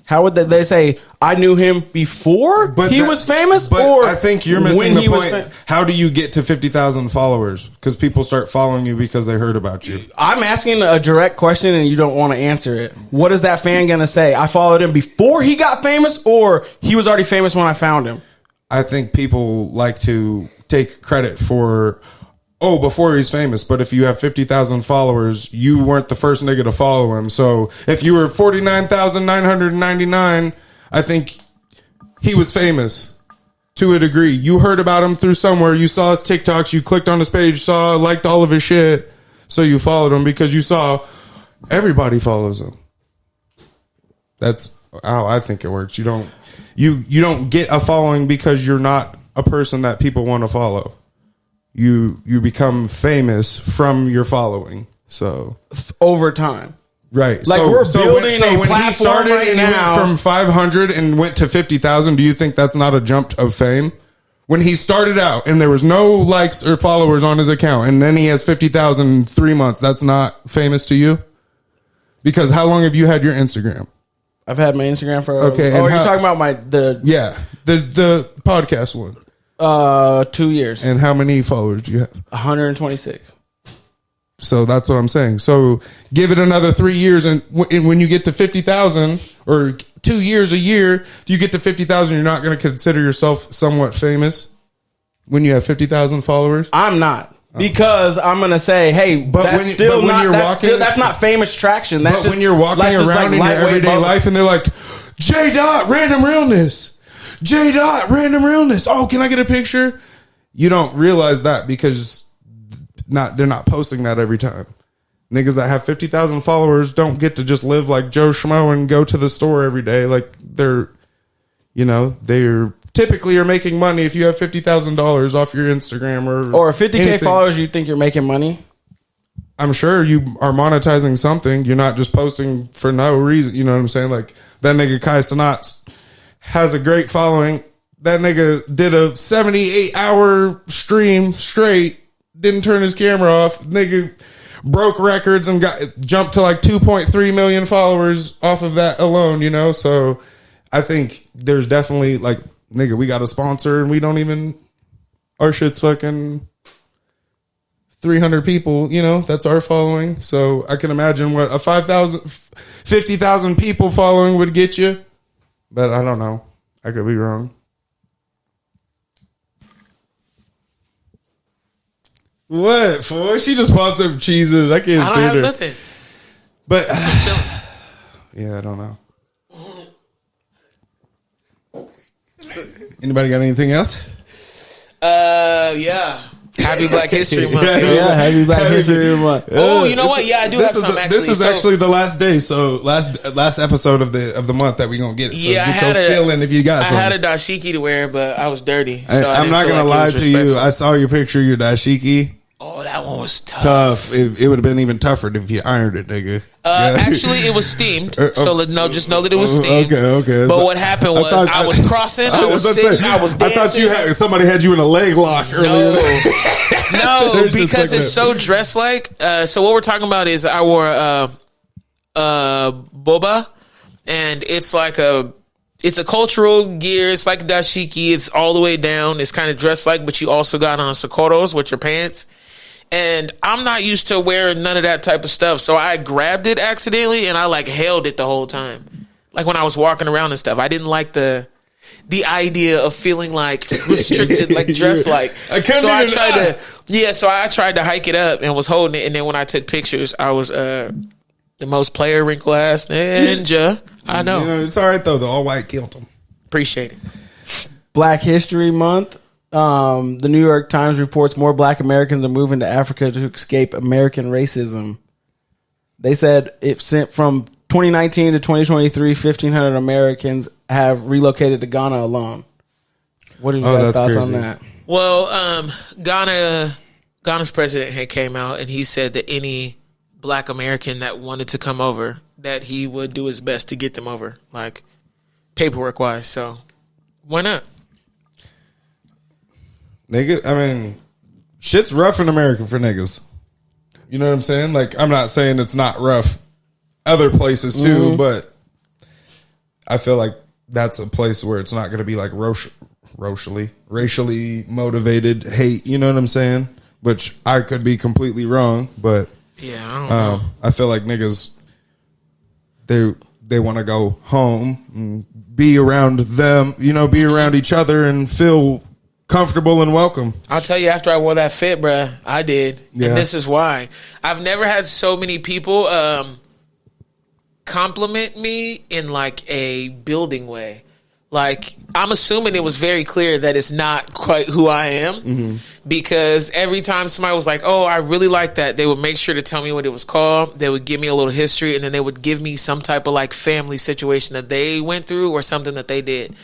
How would they say? I knew him before he was famous, But or I think you're missing when the he was point. How do you get to 50,000 followers? Because people start following you because they heard about you. I'm asking a direct question and you don't want to answer it. What is that fan going to say? I followed him before he got famous, or he was already famous when I found him? I think people like to take credit for, before he's famous. But if you have 50,000 followers, you weren't the first nigga to follow him. So if you were 49,999, I think he was famous to a degree. You heard about him through somewhere. You saw his TikToks. You clicked on his page, liked all of his shit. So you followed him because you saw everybody follows him. That's how I think it works. You don't get a following because you're not a person that people want to follow. You become famous from your following. So over time. Right. Like we're building a when platform he started right and now. he went from 500 and went to 50,000, do you think that's not a jump of fame? When he started out and there was no likes or followers on his account and then he has 50,000 in 3 months, that's not famous to you? Because how long have you had your Instagram? I've had my Instagram for Okay. Oh, you're talking about the podcast one. 2 years. And how many followers do you have? 126. So that's what I'm saying. So give it another 3 years, and when you get to 50,000 or 2 years, a year, if you get to 50,000, you're not going to consider yourself somewhat famous when you have 50,000 followers. I'm not, because I'm going to say, hey, But that's when you- still but when not. you're That's, walking- still, that's not famous traction. That's But just, when you're walking that's just around in your lightweight everyday bubble. life, and they're like, J. Dot, random realness. J. Dot, random realness. Oh, can I get a picture? You don't realize that because they're not posting that every time. Niggas that have 50,000 followers don't get to just live like Joe Schmo and go to the store every day. Like they're typically are making money if you have $50,000 off your Instagram or 50K anything. followers. You think you're making money? I'm sure you are monetizing something. You're not just posting for no reason. You know what I'm saying? Like that nigga Kai Cenat has a great following. That nigga did a 78-hour stream straight. Didn't turn his camera off. Nigga broke records and jumped to like 2.3 million followers off of that alone, you know? So I think there's definitely like, nigga, we got a sponsor and we don't even, our shit's fucking 300 people, you know, that's our following. So I can imagine what a 50,000 people following would get you. But I don't know. I could be wrong. What? For she just popped some cheeses. I can't I don't stand have her. nothing. But yeah, I don't know. Anybody got anything else? Yeah. Happy Black History Month. yo. Yeah, happy Black History Month. Oh, you know what? Yeah, I do have some actually. This is So- actually the last day, so last episode of the month that we gonna get. So Yeah, I get had your spill in if you got I some. had a dashiki to wear, but I was dirty. So I I'm didn't not feel gonna like it lie was to you. respectful. I saw your picture of your dashiki. Oh, that one was tough. Tough. It would have been even tougher if you ironed it, nigga. Yeah. Actually, it was steamed. So just know that it was steamed. Okay. But what happened was I was crossing, I was sitting, I was dancing. I thought somebody had you in a leg lock earlier. No, There's just because like it's so dress like. So what we're talking about is I wore boba, and it's like it's a cultural gear. It's like dashiki. It's all the way down. It's kind of dress like, but you also got on sokoros, which are pants. And I'm not used to wearing none of that type of stuff. So I grabbed it accidentally and I like held it the whole time. Like when I was walking around and stuff, I didn't like the idea of feeling like restricted, like dressed like. I tried to hike it up and was holding it. And then when I took pictures, I was the most player wrinkle ass ninja. I know. You know, it's all right though. The all white killed him. Appreciate it. Black History Month. The New York Times reports more Black Americans are moving to Africa to escape American racism. They said it sent from 2019 to 2023, 1,500 Americans have relocated to Ghana alone. What are your guys' thoughts on that? Well, Ghana's president had came out and he said that any Black American that wanted to come over, that he would do his best to get them over, like paperwork wise. So why not? Nigga, I mean, shit's rough in America for niggas. You know what I'm saying? Like, I'm not saying it's not rough other places too, but I feel like that's a place where it's not going to be like racially motivated hate. You know what I'm saying? Which I could be completely wrong, but yeah, I don't know. I feel like niggas, they want to go home and be around them, you know, be around each other and feel comfortable and welcome. I'll tell you, after I wore that fit, bruh, I did. Yeah. And this is why. I've never had so many people compliment me in like a building way. Like, I'm assuming it was very clear that it's not quite who I am. because every time somebody was like, oh, I really like that, they would make sure to tell me what it was called. They would give me a little history, and then they would give me some type of like family situation that they went through or something that they did.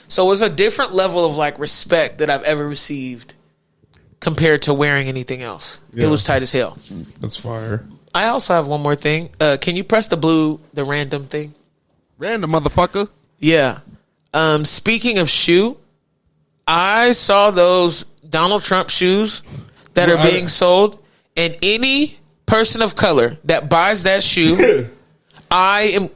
So it was a different level of like respect that I've ever received compared to wearing anything else. Yeah. It was tight as hell. That's fire. I also have one more thing. Can you press the random thing? Random motherfucker. Yeah. Speaking of shoe, I saw those Donald Trump shoes that are being sold, and any person of color that buys that shoe, I'm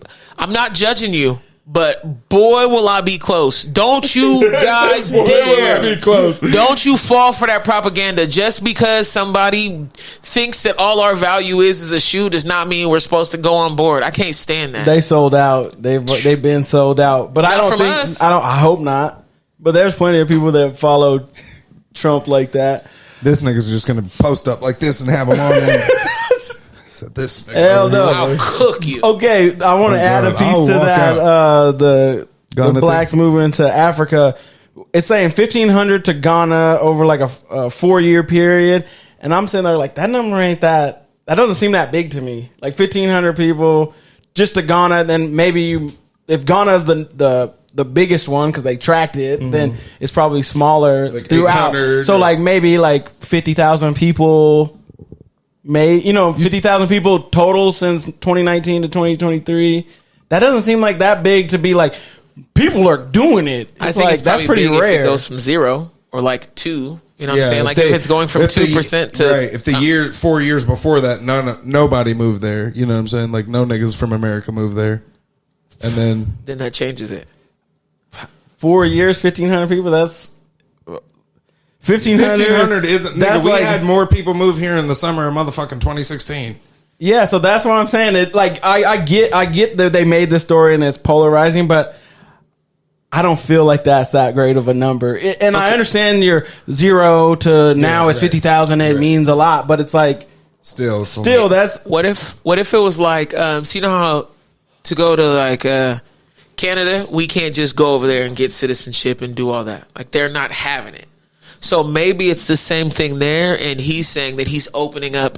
not judging you, but boy will I be close. Don't you guys dare. Don't you fall for that propaganda. Just because somebody thinks that all our value is a shoe does not mean we're supposed to go on board. I can't stand that. They sold out. They've been sold out. But I don't think us. I hope not. But there's plenty of people that follow Trump like that. This nigga's just gonna post up like this and have them on there. So this nigga, Hell no. I'll cook you. Okay, I want to add a piece I'll to walk that. The Ghana blacks moving to Africa. It's saying 1,500 to Ghana over like a 4-year period, and I'm sitting there like that number ain't that. That doesn't seem that big to me. Like 1,500 people just to Ghana. Then maybe if Ghana is the biggest one because they tracked it, then it's probably smaller Like throughout. 800 So like maybe like 50,000 people. 50,000 people total since 2019 to 2023. That doesn't seem like that big to be like people are doing it. It's I think like it's that's probably pretty big rare. if it goes from 0 or like 2. You know what I'm saying? Like if if it's going from 2% to right. If the 4 years before that, nobody moved there. You know what I'm saying? Like no niggas from America moved there, and then that changes it. 4 years, 1,500 people. That's 1,500 isn't. Nigga, That's we like, had more people move here in the summer of motherfucking 2016. yeah. So that's what I'm saying. It like I get that they made the story and it's polarizing, but I don't feel like that's that great of a number. I understand your 0 to now it's 50,000. It means a lot, but it's like Still, that's What if it was like, so you know how to go to like Canada, we can't just go over there and get citizenship and do all that. Like they're not having it. So maybe it's the same thing there, and he's saying that he's opening up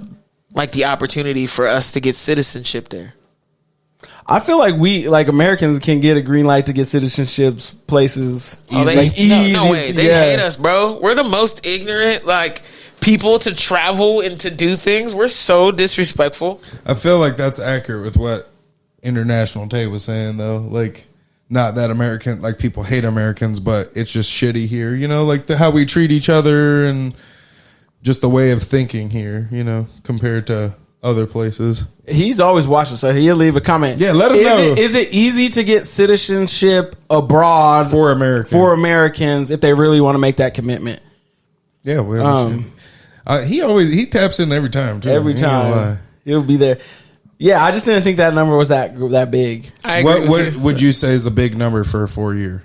like the opportunity for us to get citizenship there. I feel like we, like Americans, can get a green light to get citizenships places. Oh, easy. No way. They hate us, bro. We're the most ignorant, like, people to travel and to do things. We're so disrespectful. I feel like that's accurate with what International Tay was saying, though. Like, not that American, like, people hate Americans, but it's just shitty here. You know, like how we treat each other and just the way of thinking here, you know, compared to other places. He's always watching, so he'll leave a comment. Yeah, let us know. Is it easy to get citizenship abroad For Americans if they really want to make that commitment? Yeah, we understand. He taps in every time, too. Every He ain't gonna lie. time. He'll be there. Yeah, I just didn't think that number was that big. I agree What with you. would you say is a big number for a 4 year?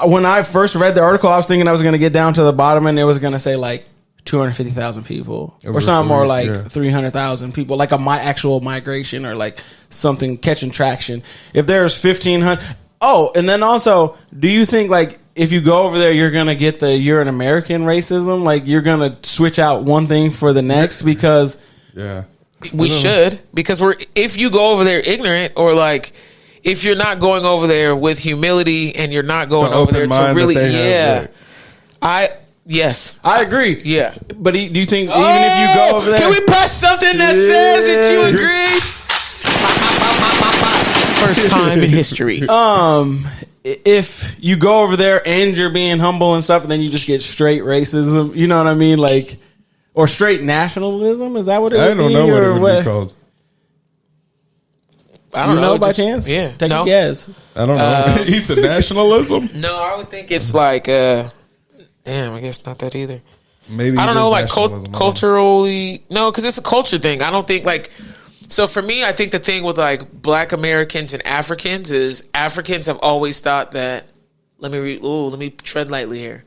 When I first read the article, I was thinking I was going to get down to the bottom and it was going to say like 250,000 people or something more like 300,000 people, like my actual migration or like something catching traction. If there's 1,500. Oh, and then also, do you think like if you go over there, you're going to get you're an American racism? Like you're going to switch out one thing for the next because... Yeah. We should, because if you go over there ignorant, or like if you're not going over there with humility and you're not going over there to really, yes, I agree. Yeah. But do you think even if you go over there... Can we press something that says that you agree? First time in history. If you go over there and you're being humble and stuff, and then you just get straight racism, you know what I mean? Like... Or straight nationalism? Is that what it would be? I don't know what it would be called. I don't know by chance? Yeah. Take a guess. I don't know. He said nationalism? No, I would think it's like, damn, I guess not that either. Maybe I don't know, like nationalism, culturally. No, because it's a culture thing. I don't think like. So for me, I think the thing with like Black Americans and Africans is Africans have always thought that. Let me tread lightly here.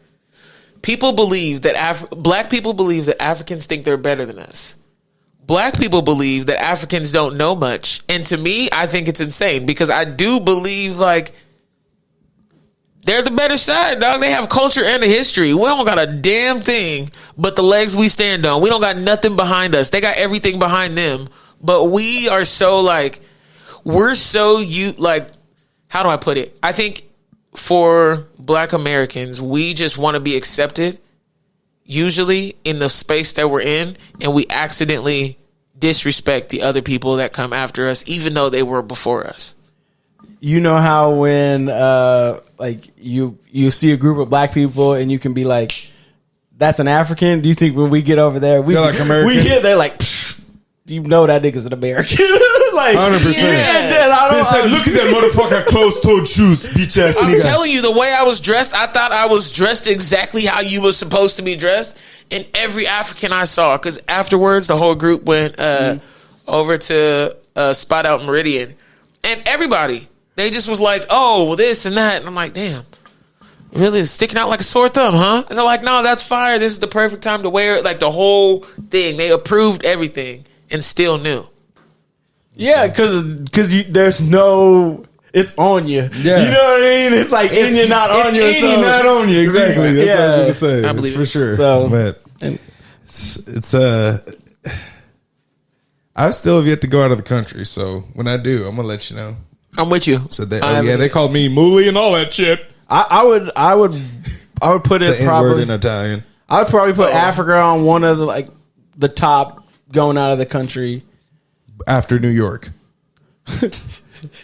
People believe that Black people believe that Africans think they're better than us. Black people believe that Africans don't know much. And to me, I think it's insane because I do believe like They're the better side, dog. They have culture and a history. We don't got a damn thing but the legs we stand on. We don't got nothing behind us. They got everything behind them. But we are so like, we're so how do I put it? I think for Black Americans, we just want to be accepted, usually in the space that we're in, and we accidentally disrespect the other people that come after us, even though they were before us. You know how when like you see a group of black people and you can be like, that's an African? Do you think when we get over there, they're like American? We get there like, you know that nigga's an American. Like 100%. Yes. Look at that motherfucker closed-toed shoes, bitch ass I'm nigga. telling you, the way I was dressed, I thought I was dressed exactly how you was supposed to be dressed. And every African I saw, because afterwards the whole group went over to spot out Meridian, and everybody, they just was like, oh, well, this and that, and I'm like, damn, really sticking out like a sore thumb, huh? And they're like, no, that's fire. This is the perfect time to wear it. Like the whole thing, they approved everything and still knew. Yeah, because there's no, it's on you. Yeah. You know what I mean? It's like in you, not on you. It's in you, not on you. Exactly. That's what I was going to say. I believe for sure. So, but it's I still have yet to go out of the country. So when I do, I'm going to let you know. I'm with you. So they called me Mooly and all that shit. I would put It's it an probably N-word in Italian. I would probably put Africa on one of the top going out of the country. After New York.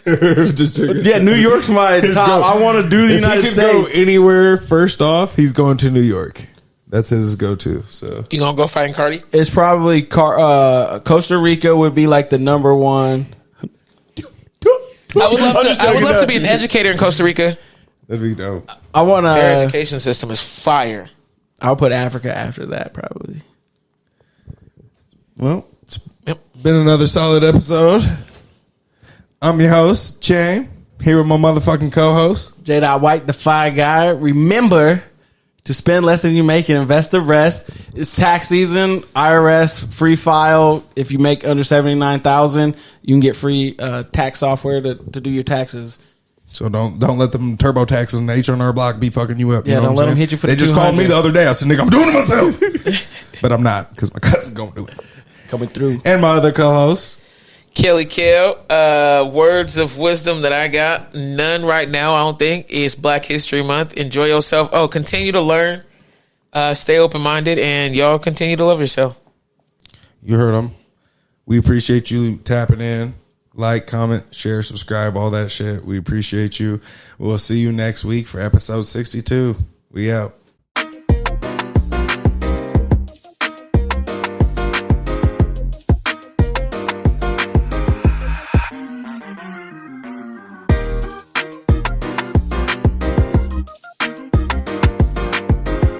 Yeah, New York's my top. I want to do the United If he States. could go anywhere first off, he's going to New York. That's his go-to. So You gonna go fighting Cardi? It's probably Costa Rica would be like the number one. I would love to be an educator in Costa Rica. that'd be dope. I want Their to. education system is fire. I'll put Africa after that probably. Well, it's Yep. been another solid episode. I'm your host, Chang, here with my motherfucking co-host. J. White, the Fi Guy. Remember to spend less than you make and invest the rest. It's tax season. IRS free file. If you make under $79,000, you can get free tax software to do your taxes. So don't let them turbo taxes and H&R Block be fucking you up. Yeah, know don't what let I'm them saying? hit you for the They just called me 200. the other day. I said, nigga, I'm doing it myself. But I'm not, because my cousin's going to do it. Coming through. And my other co-host. Kelly Kell, words of wisdom that I got, none right now, I don't think. It's Black History Month. Enjoy yourself. Oh, continue to learn. Stay open-minded, and y'all continue to love yourself. You heard him. We appreciate you tapping in. Like, comment, share, subscribe, all that shit. We appreciate you. We'll see you next week for episode 62. We out.